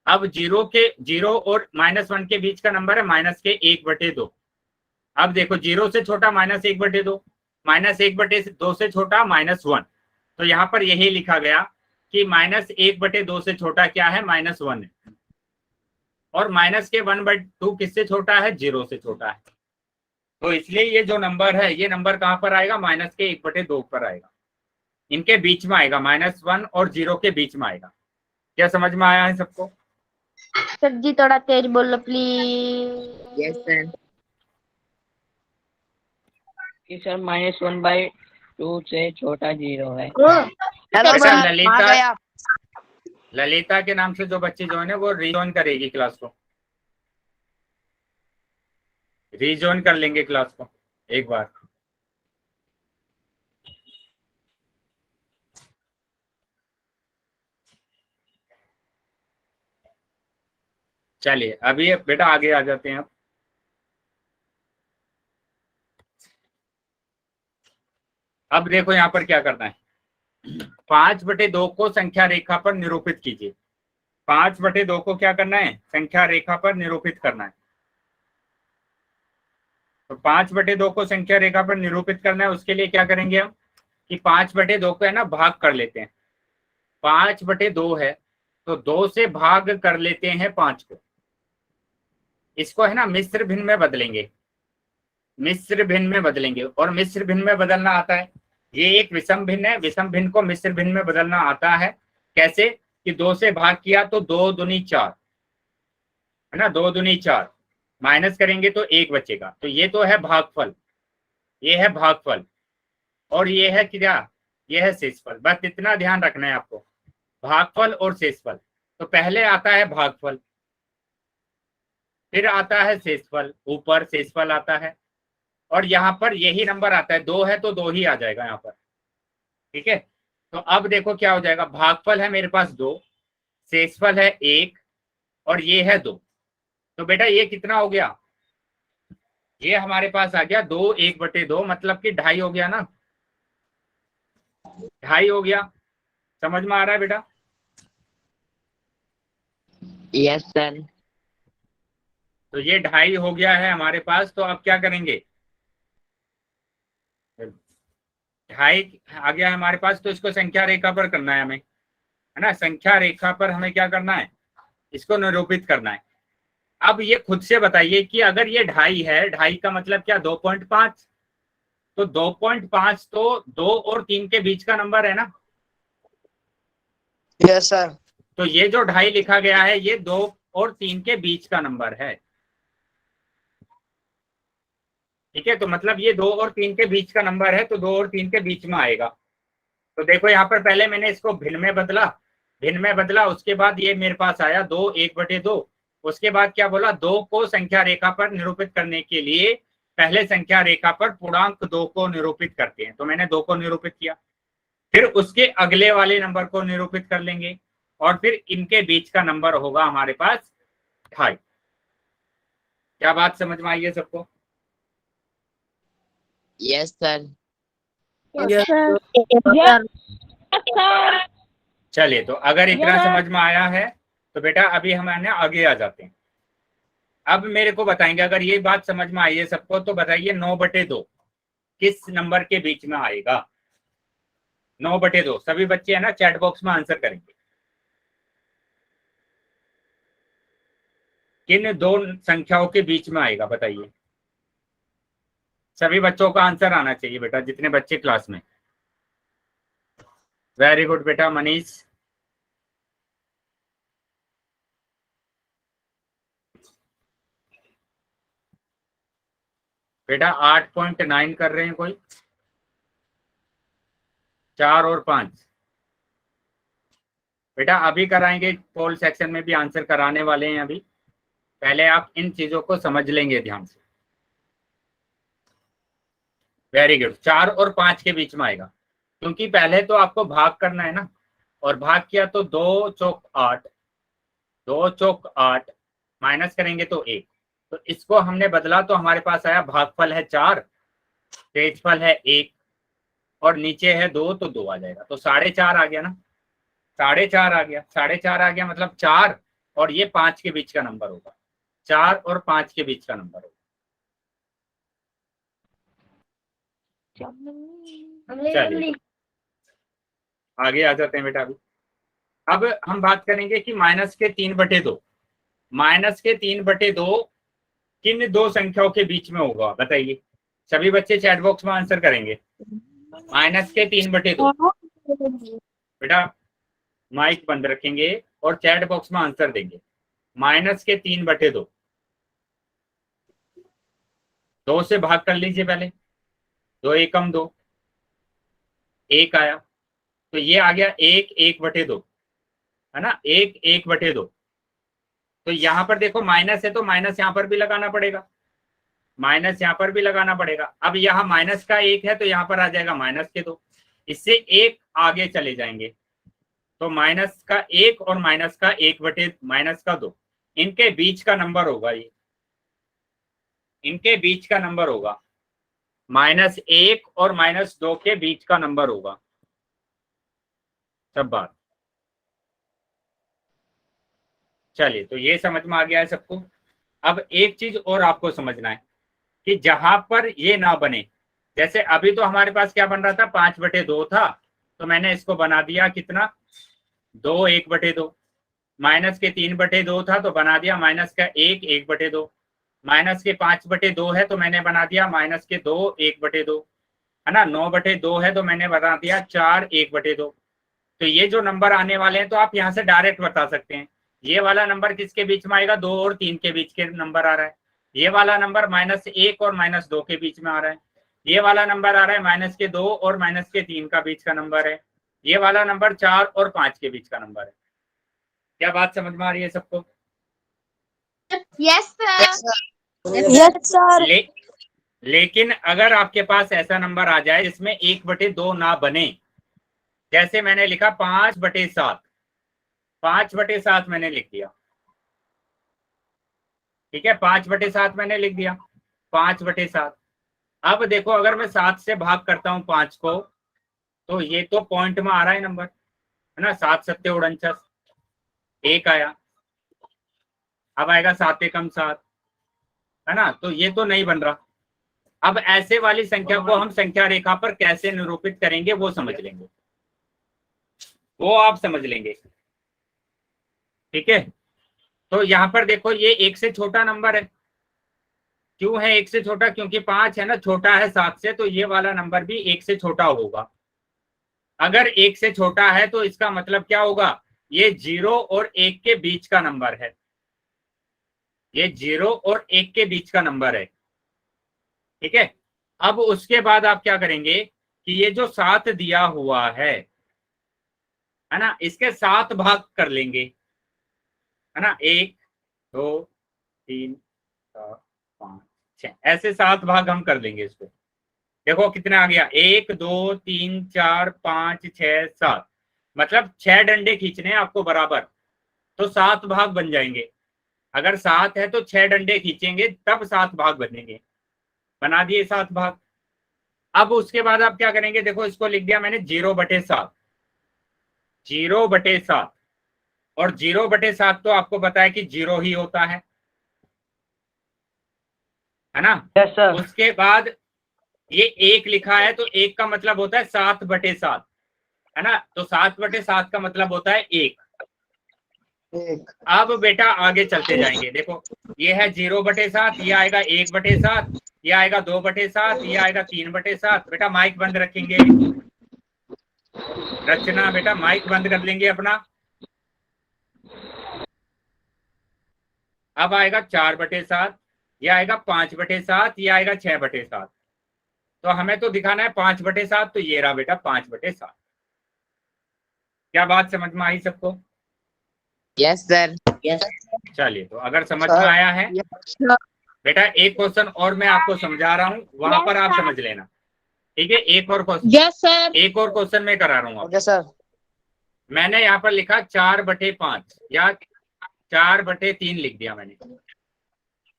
अब 0 और -1 के बीच का नंबर है -1/2। अब देखो 0 से छोटा -1/2, -1/2 से छोटा -1। तो यहाँ पर यही लिखा गया कि -1/2 से छोटा क्या है, -1 है, और माइनस के 1/2 किससे छोटा है, 0 से छोटा है। तो इसलिए ये जो नंबर है, ये नंबर कहां पर आएगा, -1/2 पर आएगा, इनके बीच में आएगा, -1 और 0 के बीच में आएगा। क्या समझ में आया है सबको? सर जी थोड़ा तेज बोल लो प्लीज। Yes sir. कि सर -1/2 से छोटा 0 है। हेलो बेटा सर। ललिता, ललिता के नाम से जो बच्चे ज्वाइन है वो रिजॉइन करेगी क्लास को, रिजॉइन कर लेंगे क्लास को एक बार। चलिए अभी बेटा आगे आ जाते हैं। अब देखो यहाँ पर क्या करना है, 5/2 को संख्या रेखा पर निरूपित कीजिए। 5/2 को क्या करना है, संख्या रेखा पर निरूपित करना है। तो 5/2 को संख्या रेखा पर निरूपित करना है, उसके लिए क्या करेंगे हम, कि 5/2 को है ना भाग कर लेते हैं। 5/2 है तो 2 से भाग कर लेते हैं 5 को। इसको है ना मिश्र भिन्न में बदलेंगे, मिश्र भिन्न में बदलेंगे, और मिश्र भिन्न में बदलना आता है। ये एक विषम भिन्न है, विषम भिन्न को मिश्र भिन्न में बदलना आता है। कैसे, कि 2 से भाग किया तो 2 दूनी 4, है ना, 2 दूनी 4, माइनस करेंगे तो 1 बचेगा। तो ये तो है भागफल, ये है भागफल, और ये है क्या, ये है शेषफल। बस इतना ध्यान रखना है आपको, भागफल और शेषफल। तो पहले आता है भागफल, फिर आता है शेषफल, ऊपर शेषफल आता है, और यहाँ पर यही नंबर आता है, 2 है तो 2 ही आ जाएगा यहाँ पर। ठीक है, तो अब देखो क्या हो जाएगा, भागफल है मेरे पास 2, शेषफल है 1, और ये है 2। तो बेटा ये कितना हो गया, ये हमारे पास आ गया 2 1/2, मतलब कि 2.5 हो गया ना, 2.5 हो गया। समझ में आ रहा है बेटा? Yes sir. तो ये 2.5 हो गया है हमारे पास। तो अब क्या करेंगे, 2.5 आ गया है हमारे पास, तो इसको संख्या रेखा पर करना है हमें, है ना, संख्या रेखा पर हमें क्या करना है, इसको निरूपित करना है। अब ये खुद से बताइए कि अगर ये 2.5 है, 2.5 का मतलब क्या, 2.5, तो 2.5 तो 2 और 3 के बीच का नंबर है ना, यस सर। तो ये जो 2.5 लिखा गया है ये 2 और 3 के बीच का नंबर है। ठीक है, तो मतलब ये 2 और 3 के बीच का नंबर है, तो 2 और 3 के बीच में आएगा। तो देखो यहाँ पर पहले मैंने इसको भिन्न में बदला, उसके बाद ये मेरे पास आया 2 1/2। उसके बाद क्या बोला, 2 को संख्या रेखा पर निरूपित करने के लिए पहले संख्या रेखा पर पूर्णांक 2 को निरूपित करते हैं, तो मैंने 2 को निरूपित किया। फिर उसके अगले वाले नंबर को निरूपित कर लेंगे और फिर इनके बीच का नंबर होगा हमारे पास 2.5। क्या बात समझ में आई है सबको? Yes, sir. Yes, sir. चलिए, तो अगर इतना समझ में आया है तो बेटा अभी हम आगे आ जाते हैं। अब मेरे को बताएंगे, अगर ये बात समझ में आई है सबको तो बताइए 9/2 किस नंबर के बीच में आएगा? 9/2 सभी बच्चे है ना चैट बॉक्स में आंसर करेंगे। किन 2 संख्याओं के बीच में आएगा बताइए? सभी बच्चों का आंसर आना चाहिए बेटा, जितने बच्चे क्लास में। वेरी गुड बेटा मनीष। बेटा 8.9 कर रहे हैं कोई? 4 और 5 बेटा अभी कराएंगे, पोल सेक्शन में भी आंसर कराने वाले हैं अभी। पहले आप इन चीजों को समझ लेंगे ध्यान से। वेरी गुड, 4 और 5 के बीच में आएगा, क्योंकि पहले तो आपको भाग करना है ना, और भाग किया तो 2 चौक 8, 2 चौक 8 माइनस करेंगे तो 1, तो इसको हमने बदला तो हमारे पास आया भागफल है 4, तेजफल है 1 और नीचे है 2, तो 2 आ जाएगा, तो 4.5 आ गया ना। 4.5 आ गया, 4.5 आ गया मतलब 4 और ये 5 के बीच का नंबर होगा। 4 और 5 के बीच का नंबर होगा। चलिए आगे आ जाते हैं बेटा। अब हम बात करेंगे कि माइनस के 3/2 किन 2 संख्याओं के बीच में होगा बताइए? सभी बच्चे चैट बॉक्स में आंसर करेंगे। माइनस के 3/2 बेटा माइक बंद रखेंगे और चैट बॉक्स में आंसर देंगे। माइनस के 3/2 2 से भाग कर लीजिए पहले, 2 एकम 2, 1 आया, तो ये आ गया 1 1/2 है ना, 1 1/2। तो यहाँ पर देखो माइनस है तो माइनस यहाँ पर भी लगाना पड़ेगा, माइनस यहाँ पर भी लगाना पड़ेगा। अब यहाँ माइनस का 1 है तो यहाँ पर आ जाएगा माइनस के 2, इससे 1 आगे चले जाएंगे, तो माइनस का 1 और माइनस का 1/-2 इनके बीच का नंबर होगा, ये इनके बीच का नंबर होगा। -1 और -2 के बीच का नंबर होगा। सब बात चलिए, तो ये समझ में आ गया है सबको। अब एक चीज और आपको समझना है कि जहां पर ये ना बने, जैसे अभी तो हमारे पास क्या बन रहा था 5/2 था, तो मैंने इसको बना दिया कितना 2 1/2। माइनस के 3/2 था तो बना दिया माइनस का 1 1/2। माइनस के 5/2 है तो मैंने बना दिया माइनस के 2 1/2 है ना। 9/2 है तो मैंने बना दिया 4 1/2। तो ये जो नंबर आने वाले हैं तो आप यहाँ से डायरेक्ट बता सकते हैं ये वाला नंबर किसके बीच में आएगा, 2 और 3 के बीच के नंबर आ रहा है। ये वाला नंबर -1 और -2 के बीच में आ रहा है। ये वाला नंबर आ रहा है -2 और -3 का बीच का नंबर है। ये वाला नंबर 4 और 5 के बीच का नंबर है। क्या बात समझ में आ रही है सबको? Yes sir. लेकिन अगर आपके पास ऐसा नंबर आ जाए जिसमें 1/2 ना बने, जैसे मैंने लिखा 5/7, 5/7 मैंने लिख दिया, ठीक है 5/7 मैंने लिख दिया, 5/7। अब देखो अगर मैं 7 से भाग करता हूं 5 को, तो ये तो पॉइंट में आ रहा है नंबर है ना, 7 7 49, 1 आया। अब आएगा 7 एकम 7 है ना, तो ये तो नहीं बन रहा। अब ऐसे वाली संख्या को हम संख्या रेखा पर कैसे निरूपित करेंगे वो समझ लेंगे, वो आप समझ लेंगे, ठीक है। तो यहाँ पर देखो ये 1 से छोटा नंबर है। क्यों है 1 से छोटा? क्योंकि 5 है ना, छोटा है 7 से, तो ये वाला नंबर भी 1 से छोटा होगा। अगर 1 से छोटा है तो इसका मतलब क्या होगा ये 0 और 1 के बीच का नंबर है, ये 0 और 1 के बीच का नंबर है, ठीक है। अब उसके बाद आप क्या करेंगे कि ये जो 7 दिया हुआ है ना, इसके 7 भाग कर लेंगे, है ना, 1 2 3 4 5 6, ऐसे 7 भाग हम कर लेंगे इसको। देखो कितना आ गया, 1 2 3 4 5 6 7, मतलब 6 डंडे खींचने हैं आपको बराबर, तो 7 भाग बन जाएंगे। अगर 7 है तो 6 डंडे खींचेंगे तब 7 भाग बनेंगे, बना दिए 7 भाग। अब उसके बाद आप क्या करेंगे, देखो इसको लिख दिया मैंने 0/7, 0/7, और 0/7 तो आपको पता है कि 0 ही होता है ना। Yes sir. उसके बाद ये 1 लिखा है तो 1 का मतलब होता है 7/7, है ना, तो 7/7 का मतलब होता है 1। अब बेटा आगे चलते जाएंगे, देखो ये है 0/7, ये आएगा 1/7, ये आएगा 2/7, ये आएगा 3/7। बेटा माइक बंद रखेंगे, रचना बेटा माइक बंद कर लेंगे अपना। अब आएगा 4/7, ये आएगा 5/7, ये आएगा 6/7। तो हमें तो दिखाना है 5/7, तो ये रहा बेटा 5/7। क्या बात समझ में आई सबको? Yes sir. चलिए, तो अगर समझ में आया है बेटा, एक क्वेश्चन और मैं आपको समझा रहा हूँ, वहां पर आप समझ लेना, ठीक है। एक और क्वेश्चन, यस सर। एक और क्वेश्चन मैं करा रहा हूँ। Okay sir. मैंने यहाँ पर लिखा 4/5 या 4/3 लिख दिया मैंने,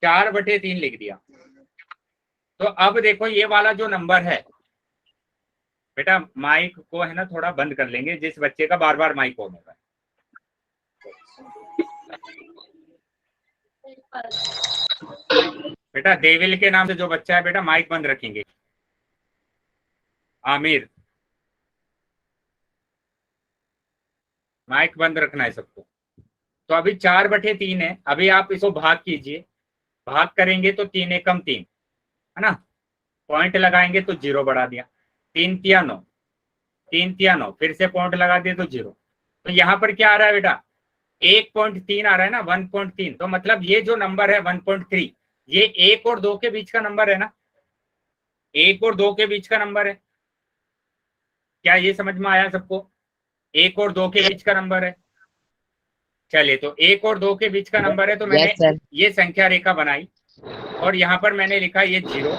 4/3 लिख दिया। तो अब देखो ये वाला जो नंबर है बेटा, माइक को है ना थोड़ा बंद कर लेंगे, जिस बच्चे का बार बार माइक ऑन होगा। बेटा देविल के नाम से जो बच्चा है बेटा, माइक बंद रखेंगे। आमिर, माइक बंद रखना है सबको। तो अभी 4/3 है, अभी आप इसको भाग कीजिए, भाग करेंगे तो 3 एकम 3, है ना, पॉइंट लगाएंगे तो 0 बढ़ा दिया, 3 तिया 9, 3 तिया 9, फिर से पॉइंट लगा दिए तो 0। तो यहाँ पर क्या आ रहा है बेटा, 1.3 आ रहा है ना, 1.3। तो मतलब ये जो नंबर है 1.3, ये 1 और 2 के बीच का नंबर है ना, 1 और 2 के बीच का नंबर है। क्या ये समझ में आया सबको? 1 और 2 के बीच का नंबर है। चलिए, तो 1 और 2 के बीच का नंबर है, तो मैंने यस सर। ये संख्या रेखा बनाई और यहाँ पर मैंने लिखा ये 0।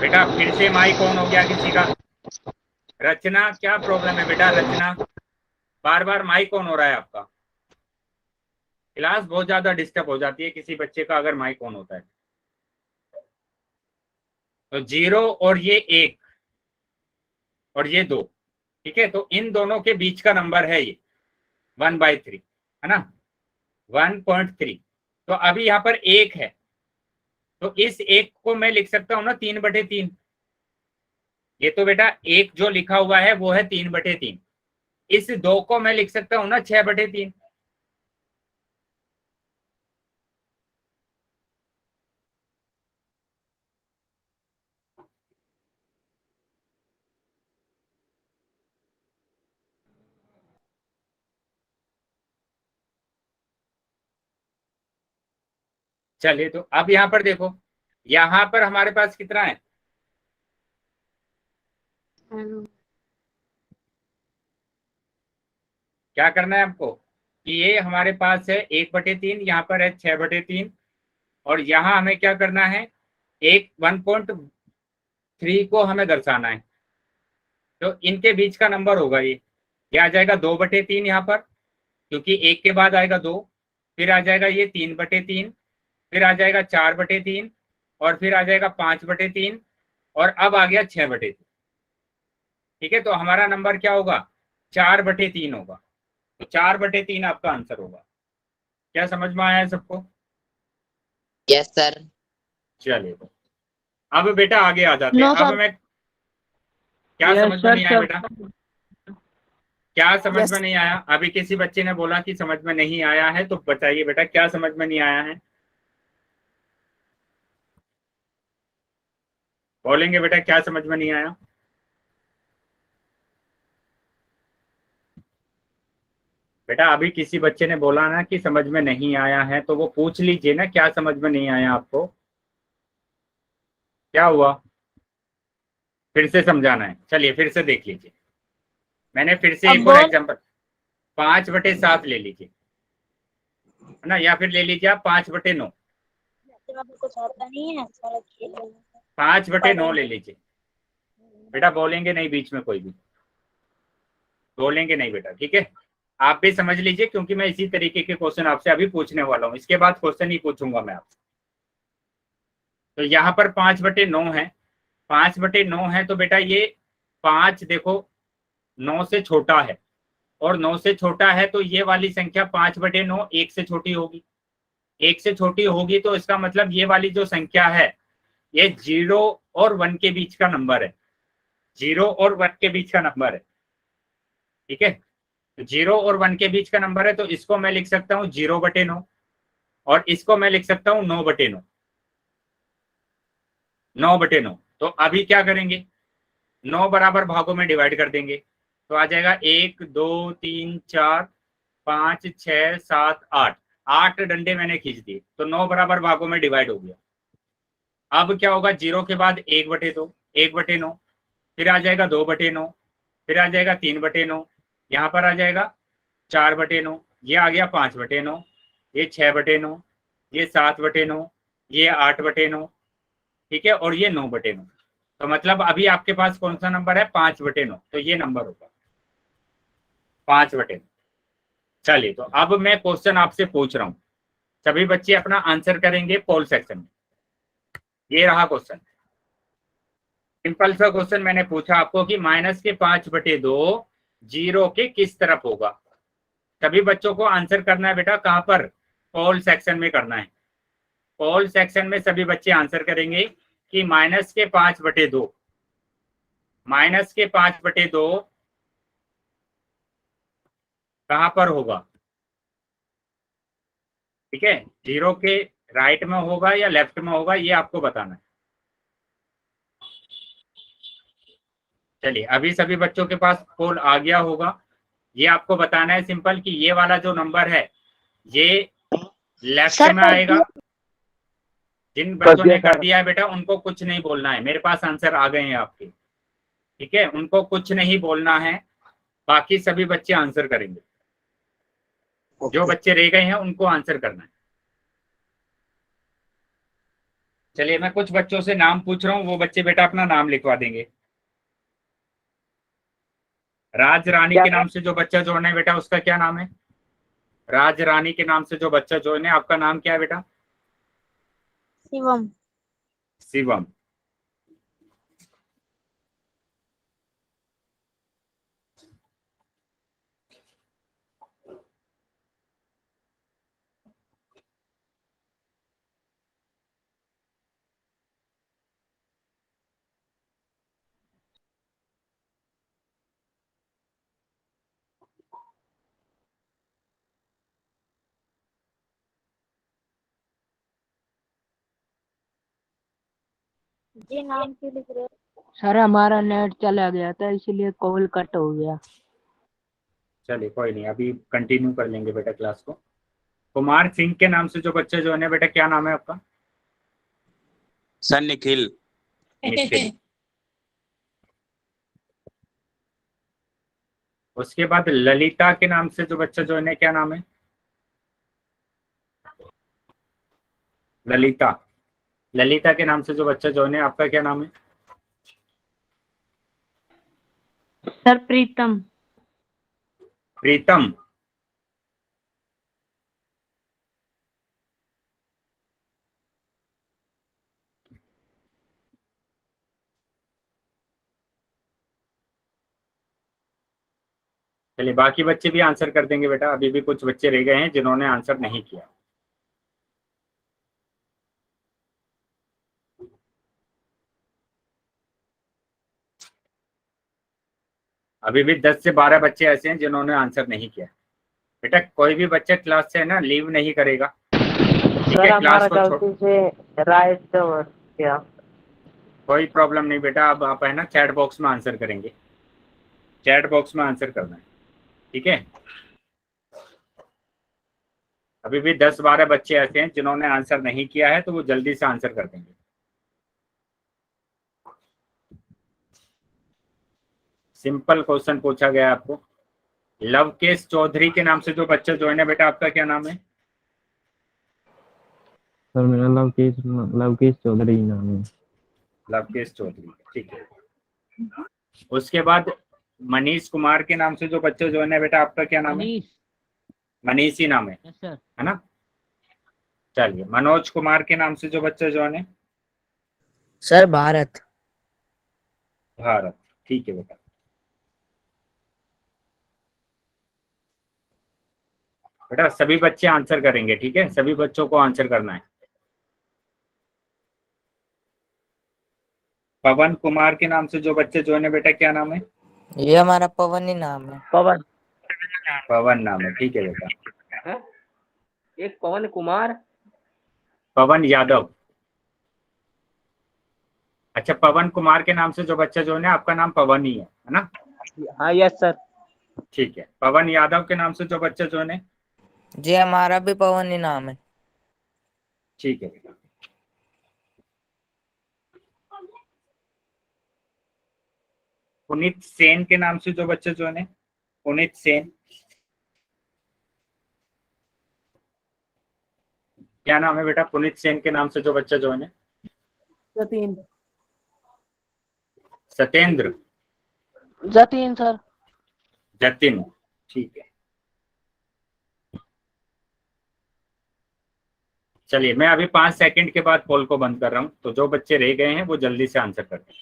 बेटा फिर से माइक ऑन हो गया किसी का। रचना क्या प्रॉब्लम है बेटा? रचना बार बार माइक ऑन हो रहा है आपका, क्लास बहुत ज्यादा डिस्टर्ब हो जाती है किसी बच्चे का अगर माइक ऑन होता है। तो 0 और ये 1 और ये 2, ठीक है, तो इन दोनों के बीच का नंबर है ये 1/3, है ना, 1.3। तो अभी यहाँ पर 1 है, तो इस 1 को मैं लिख सकता हूँ ना 3/3। ये तो बेटा 1 जो लिखा हुआ है वो है 3/3, इस 2 को मैं लिख सकता हूँ ना 6/3। चलिए, तो अब यहाँ पर देखो, यहाँ पर हमारे पास कितना है, क्या करना है आपको कि ये हमारे पास है 1/3, यहाँ पर है 6/3, और यहाँ हमें क्या करना है, एक 1.3 को हमें दर्शाना है। तो इनके बीच का नंबर होगा ये आ जाएगा 2/3 यहाँ पर, क्योंकि 1 के बाद आएगा 2, फिर आ जाएगा ये 3/3, फिर आ जाएगा 4/3, और फिर आ जाएगा 5/3, और अब आ गया 6/3। ठीक है, तो हमारा नंबर क्या होगा, 4/3 होगा। तो 4/3 आपका आंसर होगा। क्या समझ में आया है सबको? Yes sir. चलिए, तो अब बेटा आगे आ जाते हैं। नो अब सर। मैं क्या यस समझ में नहीं आया सर। बेटा? क्या समझ Yes. में नहीं आया? अभी किसी बच्चे ने बोला कि समझ में नहीं आया है, तो बताइए बेटा क्या समझ में नहीं आया है, बोलेंगे बेटा क्या समझ में नहीं आया? बेटा अभी किसी बच्चे ने बोला ना कि समझ में नहीं आया है, तो वो पूछ लीजिए ना क्या समझ में नहीं आया आपको, क्या हुआ, फिर से समझाना है। चलिए फिर से देख लीजिए, मैंने फिर से अब एक और बोल। एग्जांपल, 5/7 ले लीजिए, है ना, या फिर ले लीजिए आप 5/9, कुछ आता नहीं है, सारा खेल 5/9 ले लीजिए। बेटा बोलेंगे नहीं बीच में, कोई भी बोलेंगे नहीं बेटा, ठीक है। आप भी समझ लीजिए, क्योंकि मैं इसी तरीके के क्वेश्चन आपसे अभी पूछने वाला हूँ, इसके बाद क्वेश्चन ही पूछूंगा मैं आपसे। तो यहाँ पर 5/9 है, 5/9 है, तो बेटा ये 5 देखो 9 से छोटा है, और 9 से छोटा है, तो ये वाली संख्या 5/9 1 से छोटी होगी, 1 से छोटी होगी, तो इसका मतलब ये वाली जो संख्या है ये 0 और 1 के बीच का नंबर है, 0 और 1 के बीच का नंबर है, ठीक है। तो 0 और 1 के बीच का नंबर है, तो इसको मैं लिख सकता हूँ 0/9, और इसको मैं लिख सकता हूँ 9/9, 9/9। तो अभी क्या करेंगे, 9 बराबर भागों में डिवाइड कर देंगे, तो आ जाएगा 1 2 3 4 5 6 7 8, 8 डंडे मैंने खींच दिए, तो 9 बराबर भागों में डिवाइड हो गया। अब क्या होगा, 0 के बाद 1/2, 1/9, फिर आ जाएगा 2/9, फिर आ जाएगा 3/9, यहाँ पर आ जाएगा 4/9, ये आ गया 5/9, ये 6/9, ये 7/9, ये 8/9, ठीक है, और ये 9/9। तो मतलब अभी आपके पास कौन सा नंबर है, 5/9, तो ये नंबर होगा 5/9। चलिए, तो अब मैं क्वेश्चन आपसे पूछ रहा हूँ, सभी बच्चे अपना आंसर करेंगे पोल सेक्शन में। ये रहा क्वेश्चन, सिंपल सा क्वेश्चन मैंने पूछा आपको कि -5/2 जीरो के किस तरफ होगा। सभी बच्चों को आंसर करना है बेटा, कहां पर, पोल सेक्शन में करना है। पोल सेक्शन में सभी बच्चे आंसर करेंगे कि -5/2, -5/2 कहां पर होगा, ठीक है, जीरो के राइट में होगा या लेफ्ट में होगा, ये आपको बताना है। चलिए, अभी सभी बच्चों के पास पोल आ गया होगा, ये आपको बताना है सिंपल कि ये वाला जो नंबर है ये लेफ्ट सर में कर आएगा। दिया। जिन बच्चों ने कर दिया है बेटा उनको कुछ नहीं बोलना है, मेरे पास आंसर आ गए हैं आपके, ठीक है, उनको कुछ नहीं बोलना है, बाकी सभी बच्चे आंसर करेंगे। जो बच्चे रह गए हैं उनको आंसर करना है। चलिए, मैं कुछ बच्चों से नाम पूछ रहा हूँ, वो बच्चे बेटा अपना नाम लिखवा देंगे। राज रानी के नाम से जो बच्चा जोड़ना है बेटा, उसका क्या नाम है, राज रानी के नाम से जो बच्चा जोड़ना है, आपका नाम क्या है बेटा, शिवम। शिवम। जी नाम क्यों लिख रहे हो? सर हमारा नेट चला गया था इसलिए कॉल कट हो गया। चलिए कोई नहीं, अभी कंटिन्यू कर लेंगे बेटा क्लास को। कुमार सिंह के नाम से जो बच्चा जो है बेटा, क्या नाम है आपका, सर निखिल। निखिल। उसके बाद ललिता के नाम से जो बच्चा जो है क्या नाम है, ललिता। ललिता के नाम से जो बच्चा जो है आपका क्या नाम है, सर प्रीतम। प्रीतम। चलिए, बाकी बच्चे भी आंसर कर देंगे बेटा, अभी भी कुछ बच्चे रह गए हैं जिन्होंने आंसर नहीं किया। अभी भी 10 से 12 बच्चे ऐसे हैं जिन्होंने आंसर नहीं किया। बेटा कोई भी बच्चा क्लास से है ना लीव नहीं करेगा, ठीक है, क्लास को छोड़, से राइट क्या कोई प्रॉब्लम नहीं बेटा। अब आप है ना चैट बॉक्स में आंसर करेंगे, चैट बॉक्स में आंसर करना है, ठीक है। अभी भी 10-12 बच्चे ऐसे हैं जिन्होंने आंसर नहीं किया है, तो वो जल्दी से आंसर कर देंगे। सिंपल क्वेश्चन पूछा गया आपको। लवकेश चौधरी के नाम से जो बच्चा ज्वाइन है, बेटा आपका क्या नाम है? सर मेरा लवकेश चौधरी नाम है। लवकेश चौधरी, ठीक है। उसके बाद मनीष कुमार के नाम से जो बच्चा ज्वाइन है, बेटा आपका क्या नाम है? मनीष ही नाम है, है ना? चलिए, मनोज कुमार के नाम से जो बच्चा ज्वाइन है? सर भारत। भारत, ठीक है बेटा। बेटा सभी बच्चे आंसर करेंगे, ठीक है? सभी बच्चों को आंसर करना है। पवन कुमार के नाम से जो बच्चे ज्वाइन है, बेटा क्या नाम है? ये हमारा पवन ही नाम है। पवन। पवन नाम है, ठीक है बेटा। हाँ? एक पवन कुमार। पवन यादव। अच्छा, पवन कुमार के नाम से जो बच्चा ज्वाइन है, आपका नाम पवन ही है ना? हाँ यस सर। ठीक है। पवन यादव के नाम से जो बच्चा ज्वाइन है? जी हमारा भी पवन ही नाम है। ठीक है बेटा। पुनीत सेन के नाम से जो बच्चा ज्वाइन है? पुनीत सेन, क्या नाम है बेटा? पुनीत सेन के नाम से जो बच्चा ज्वाइन है? सत्येंद्र। जतीन सर। जतिन, ठीक है। चलिए, मैं अभी 5 सेकंड के बाद पोल को बंद कर रहा हूं, तो जो बच्चे रह गए हैं वो जल्दी से आंसर कर दें।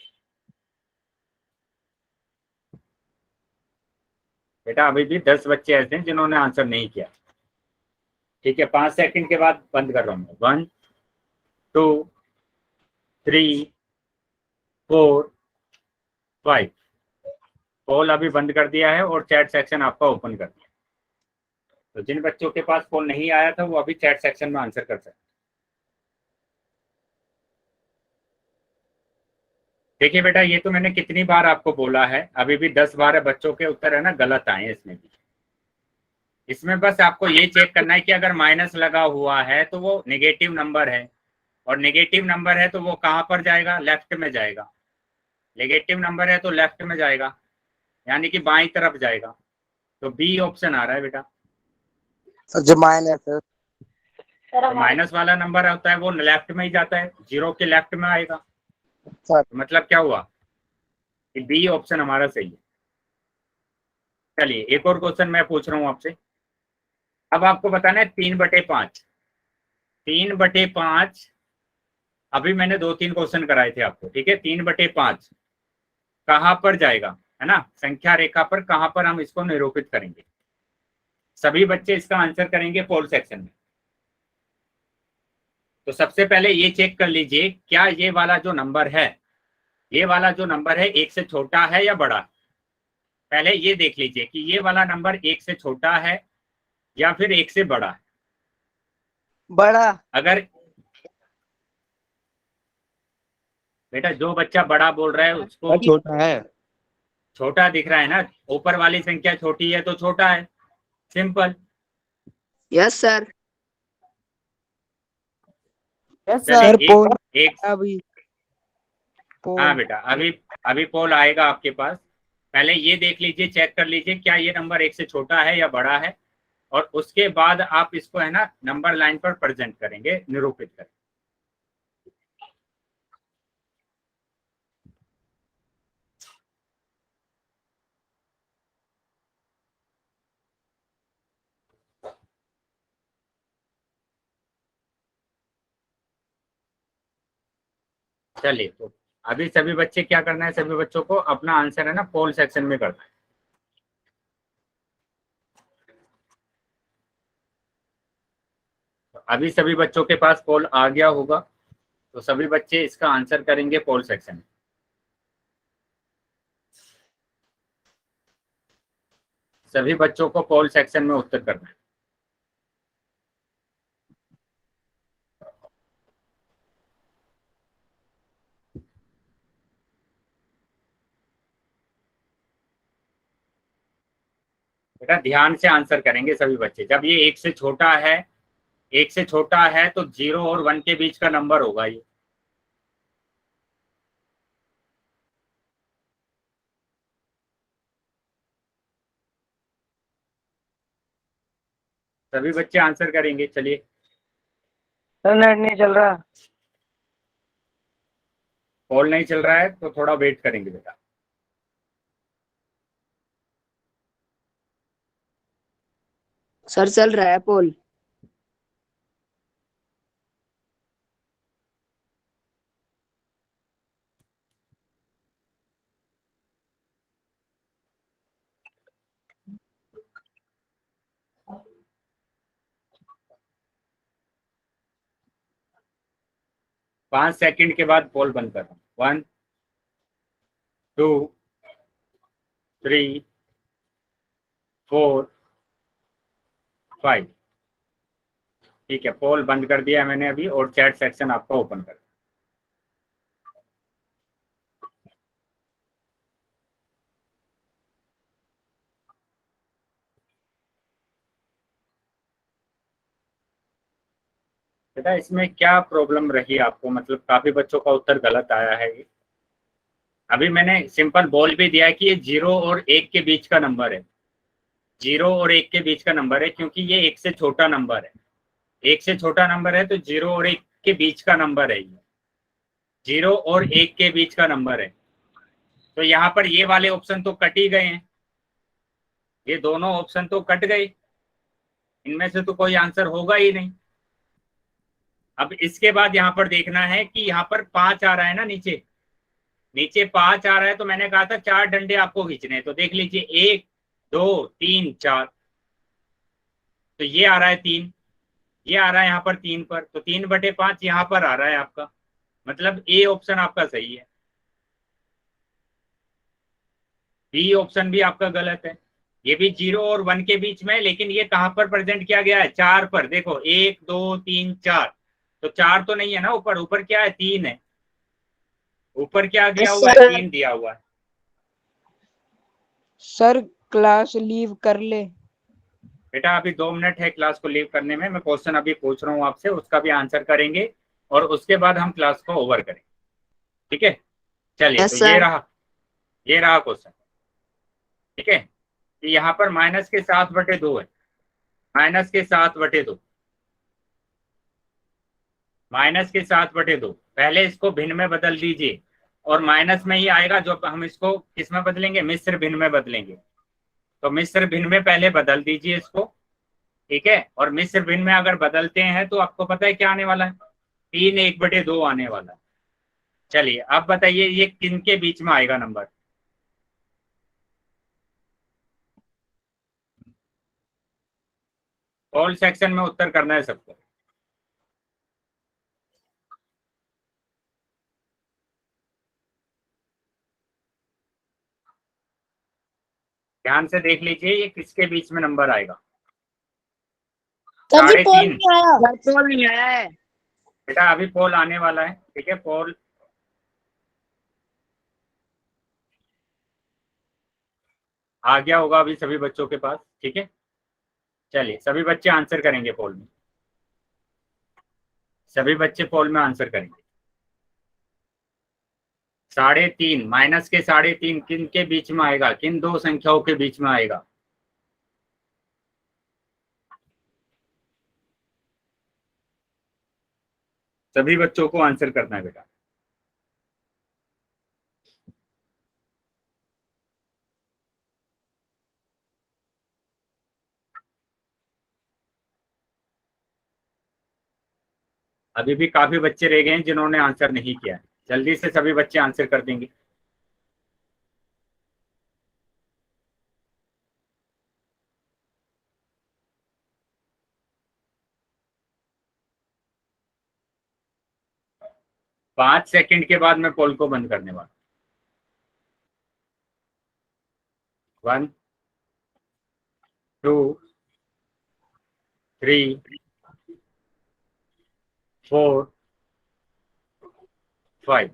बेटा अभी भी 10 बच्चे ऐसे हैं जिन्होंने आंसर नहीं किया, ठीक है? 5 सेकंड के बाद बंद कर रहा हूँ। 1 2 3 4 5। पोल अभी बंद कर दिया है और चैट सेक्शन आपका ओपन कर दिया। तो जिन बच्चों के पास पोल नहीं आया था वो अभी चैट सेक्शन में आंसर कर सकते हैं। देखिए बेटा, ये तो मैंने कितनी बार आपको बोला है, अभी भी 10-12 बच्चों के उत्तर है ना गलत आए हैं इसमें भी। इसमें बस आपको ये चेक करना है कि अगर माइनस लगा हुआ है तो वो नेगेटिव नंबर है, और नेगेटिव नंबर है तो वो कहाँ पर जाएगा? लेफ्ट में जाएगा। नेगेटिव नंबर है तो लेफ्ट में जाएगा, यानी कि बाईं तरफ जाएगा। तो बी ऑप्शन आ रहा है बेटा। जो माइनस है। तो माइनस वाला नंबर होता है वो लेफ्ट में ही जाता है, 0 के लेफ्ट में आएगा। सर तो मतलब क्या हुआ कि बी ऑप्शन हमारा सही है। चलिए, एक और क्वेश्चन मैं पूछ रहा हूँ आपसे। अब आपको बताना है 3/5। 3/5, अभी मैंने 2-3 क्वेश्चन कराए थे आपको, ठीक है? 3/5 कहाँ पर जाएगा, है ना? संख्या रेखा पर कहाँ पर हम इसको निरूपित करेंगे? सभी बच्चे इसका आंसर करेंगे पोल सेक्शन में। तो सबसे पहले ये चेक कर लीजिए, क्या ये वाला जो नंबर है, ये वाला जो नंबर है 1 से छोटा है या बड़ा? पहले ये देख लीजिए कि ये वाला नंबर 1 से छोटा है या फिर 1 से बड़ा है। बड़ा। अगर बेटा जो बच्चा बड़ा बोल रहा है उसको छोटा है। छोटा दिख रहा है ना, ऊपर वाली संख्या छोटी है तो छोटा है, सिंपल। Yes sir. यस चलिए, एक अभी हाँ बेटा, अभी पोल आएगा आपके पास। पहले ये देख लीजिए, चेक कर लीजिए क्या ये नंबर 1 से छोटा है या बड़ा है, और उसके बाद आप इसको है ना नंबर लाइन पर प्रेजेंट करेंगे, निरूपित करेंगे। चलिए, तो अभी सभी बच्चे क्या करना है, सभी बच्चों को अपना आंसर है ना पोल सेक्शन में करना है। तो अभी सभी बच्चों के पास पोल आ गया होगा, तो सभी बच्चे इसका आंसर करेंगे पोल सेक्शन में। सभी बच्चों को पोल सेक्शन में उत्तर करना है। बेटा ध्यान से आंसर करेंगे सभी बच्चे। जब ये 1 से छोटा है 1 से छोटा है तो 0 और 1 के बीच का नंबर होगा ये। सभी बच्चे आंसर करेंगे, चलिए। सर नेट नहीं चल रहा। कॉल नहीं चल रहा है तो थोड़ा वेट करेंगे बेटा। सर चल रहा है पोल। पांच सेकंड के बाद पोल बंद कर रहा हूँ। 1 2 3 4 5। ठीक है, पोल बंद कर दिया मैंने अभी, और चैट सेक्शन आपका ओपन कर। बेटा इसमें क्या प्रॉब्लम रही आपको, मतलब काफी बच्चों का उत्तर गलत आया है ये। अभी मैंने सिंपल बोल भी दिया है कि ये 0 और 1 के बीच का नंबर है। 0 और 1 के बीच का नंबर है, क्योंकि ये 1 से छोटा नंबर है। 1 से छोटा नंबर है तो 0 और 1 के बीच का नंबर है ये। 0 और 1 के बीच का नंबर है। तो यहाँ पर ये वाले ऑप्शन तो कट ही गए हैं, ये दोनों ऑप्शन तो कट गए, इनमें से तो कोई आंसर होगा ही नहीं। अब इसके बाद यहाँ पर देखना है कि यहाँ पर 5 आ रहा है ना, नीचे नीचे 5 आ रहा है, तो मैंने कहा था 4 डंडे आपको खींचने हैं। तो देख लीजिए 1 2 3 4, तो ये आ रहा है 3, ये आ रहा है यहाँ पर 3 पर, तो 3/5 यहाँ पर आ रहा है आपका, मतलब ए ऑप्शन आपका सही है। बी ऑप्शन भी आपका गलत है, ये भी 0 और 1 के बीच में है, लेकिन ये कहाँ पर प्रेजेंट किया गया है, 4 पर। देखो 1 2 3 4, तो 4 तो नहीं है ना ऊपर, ऊपर क्या है, 3 है। ऊपर क्या दिया हुआ है, 3 दिया हुआ है। सर क्लास लीव कर ले। बेटा अभी 2 मिनट है क्लास को लीव करने में, मैं क्वेश्चन अभी पूछ रहा हूँ आपसे, उसका भी आंसर करेंगे और उसके बाद हम क्लास को ओवर करेंगे, ठीक है। चलिए, तो ये रहा क्वेश्चन, ठीक है। तो यहाँ पर -7/2 है, -7/2, -7/2। पहले इसको भिन्न में बदल दीजिए, और माइनस में ही आएगा, जो हम इसको किस में बदलेंगे, मिश्र भिन्न में बदलेंगे। तो मिश्र भिन्न में पहले बदल दीजिए इसको, ठीक है। और मिश्र भिन्न में अगर बदलते हैं तो आपको पता है क्या आने वाला है, 3 1/2 आने वाला है। चलिए अब बताइए ये किन के बीच में आएगा नंबर। ऑल सेक्शन में उत्तर करना है सबको। ध्यान से देख लीजिए ये किसके बीच में नंबर आएगा। सर जी पोल 3.5। नहीं आया। पोल नहीं आया है। बेटा अभी पोल आने वाला है, ठीक है। पोल आ गया होगा अभी सभी बच्चों के पास, ठीक है। चलिए सभी बच्चे आंसर करेंगे पोल में, सभी बच्चे पोल में आंसर करेंगे। 3.5, माइनस के 3.5 किन के बीच में आएगा, किन दो संख्याओं के बीच में आएगा। सभी बच्चों को आंसर करना है बेटा। अभी भी काफी बच्चे रह गए हैं जिन्होंने आंसर नहीं किया है, जल्दी से सभी बच्चे आंसर कर देंगे। पांच सेकंड के बाद मैं पोल को बंद करने वाला। 1 2 3 4 5।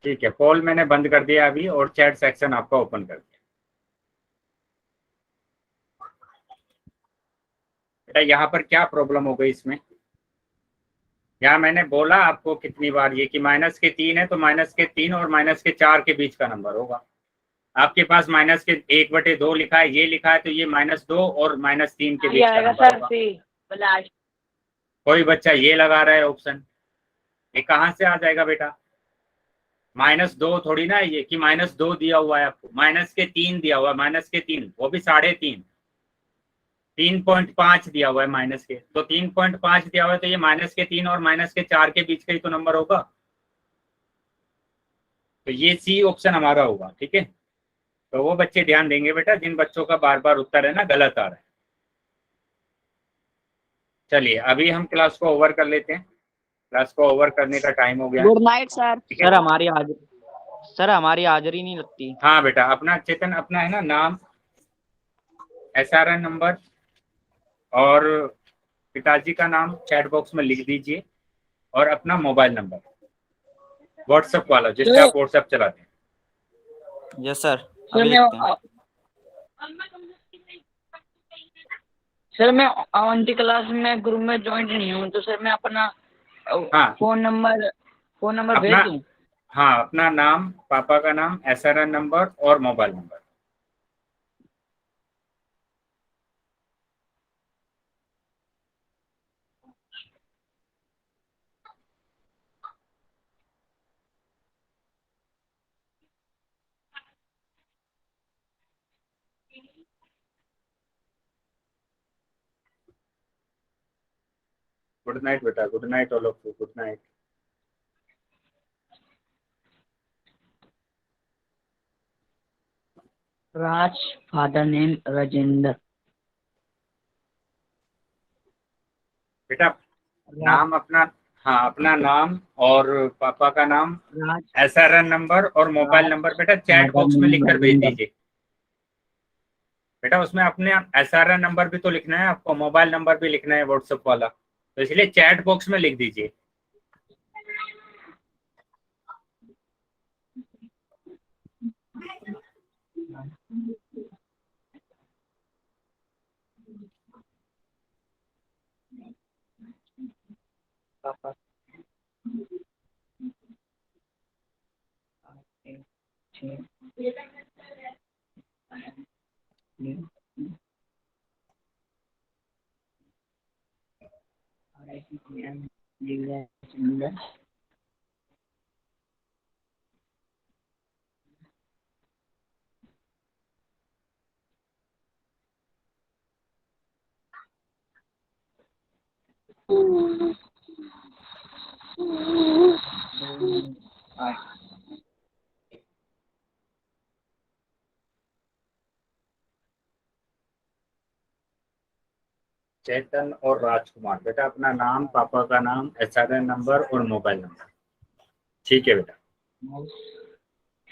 ठीक है, पोल मैंने बंद कर दिया अभी, और चैट सेक्शन आपका ओपन कर दिया। बेटा यहाँ पर क्या प्रॉब्लम हो गई इसमें, यहाँ मैंने बोला आपको कितनी बार ये कि माइनस के 3 है तो माइनस के 3 और माइनस के 4 के बीच का नंबर होगा। आपके पास माइनस के 1/2 लिखा है, ये लिखा है, तो ये -2 और -3 के बीच का नंबर होगा। कोई बच्चा ये लगा रहा है ऑप्शन, ये कहाँ से आ जाएगा बेटा? -2 थोड़ी ना ये कि -2 दिया हुआ है आपको, माइनस के 3 दिया हुआ है, माइनस के 3 वो भी 3.5, 3.5 दिया हुआ है माइनस के, तो 3.5 दिया हुआ है, तो ये माइनस के 3 और माइनस के 4 के बीच का ही तो नंबर होगा। तो ये सी ऑप्शन हमारा होगा, ठीक है। तो वो बच्चे ध्यान देंगे बेटा जिन बच्चों का बार बार उत्तर है ना गलत आ रहा है। चलिए अभी हम क्लास को ओवर कर लेते हैं, क्लास को ओवर करने का टाइम हो गया। Good night sir. ठीक है? सर हमारी हाजिरी नहीं लगती। हाँ बेटा, अपना चेतन अपना है ना नाम, SRN नंबर और पिताजी का नाम चैट बॉक्स में लिख दीजिए, और अपना मोबाइल नंबर व्हाट्सएप वाला जिससे आप व्हाट्सएप चलाते हैं। Yes sir. सर मैं आंटी क्लास में ग्रुप में ज्वाइन नहीं हूँ, तो सर मैं अपना हाँ फोन नंबर भेज दूँ? हाँ, अपना नाम, पापा का नाम, SRN नंबर और मोबाइल नंबर। गुड नाइट बेटा, good night all of you, good night. Raj, father name Rajendra. बेटा नाम अपना, हाँ अपना नाम और पापा का नाम, राज, SRN नंबर और मोबाइल नंबर बेटा चैट बॉक्स में लिखकर भेज दीजिए। बेटा उसमें अपने SRN नंबर भी तो लिखना है आपको, मोबाइल नंबर भी लिखना है व्हाट्सएप वाला, तो इसलिए चैट बॉक्स में लिख दीजिए। चेतन और राजकुमार, बेटा अपना नाम, पापा का नाम, SRN नंबर और मोबाइल नंबर। ठीक है बेटा।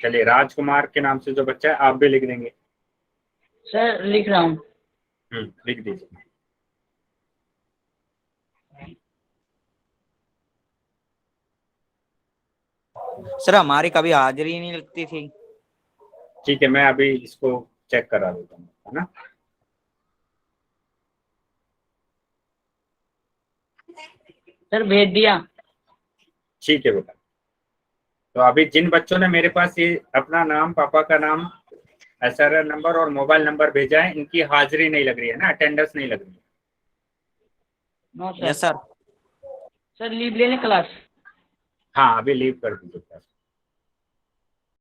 चलिए राजकुमार के नाम से जो बच्चा है आप भी लिख देंगे। सर लिख रहा हूँ। लिख दीजिए। सर हमारी कभी हाजिरी नहीं लगती थी। ठीक है, मैं अभी इसको चेक करा देता हूँ, है ना। सर भेज दिया। ठीक है बेटा। तो अभी जिन बच्चों ने मेरे पास ये अपना नाम, पापा का नाम, SRN नंबर और मोबाइल नंबर भेजा है, इनकी हाजिरी नहीं लग रही है ना, अटेंडेंस नहीं लग रही है। No sir. Yes sir. Sir leave ले लें क्लास? हाँ अभी लीव कर दीजिए क्लास।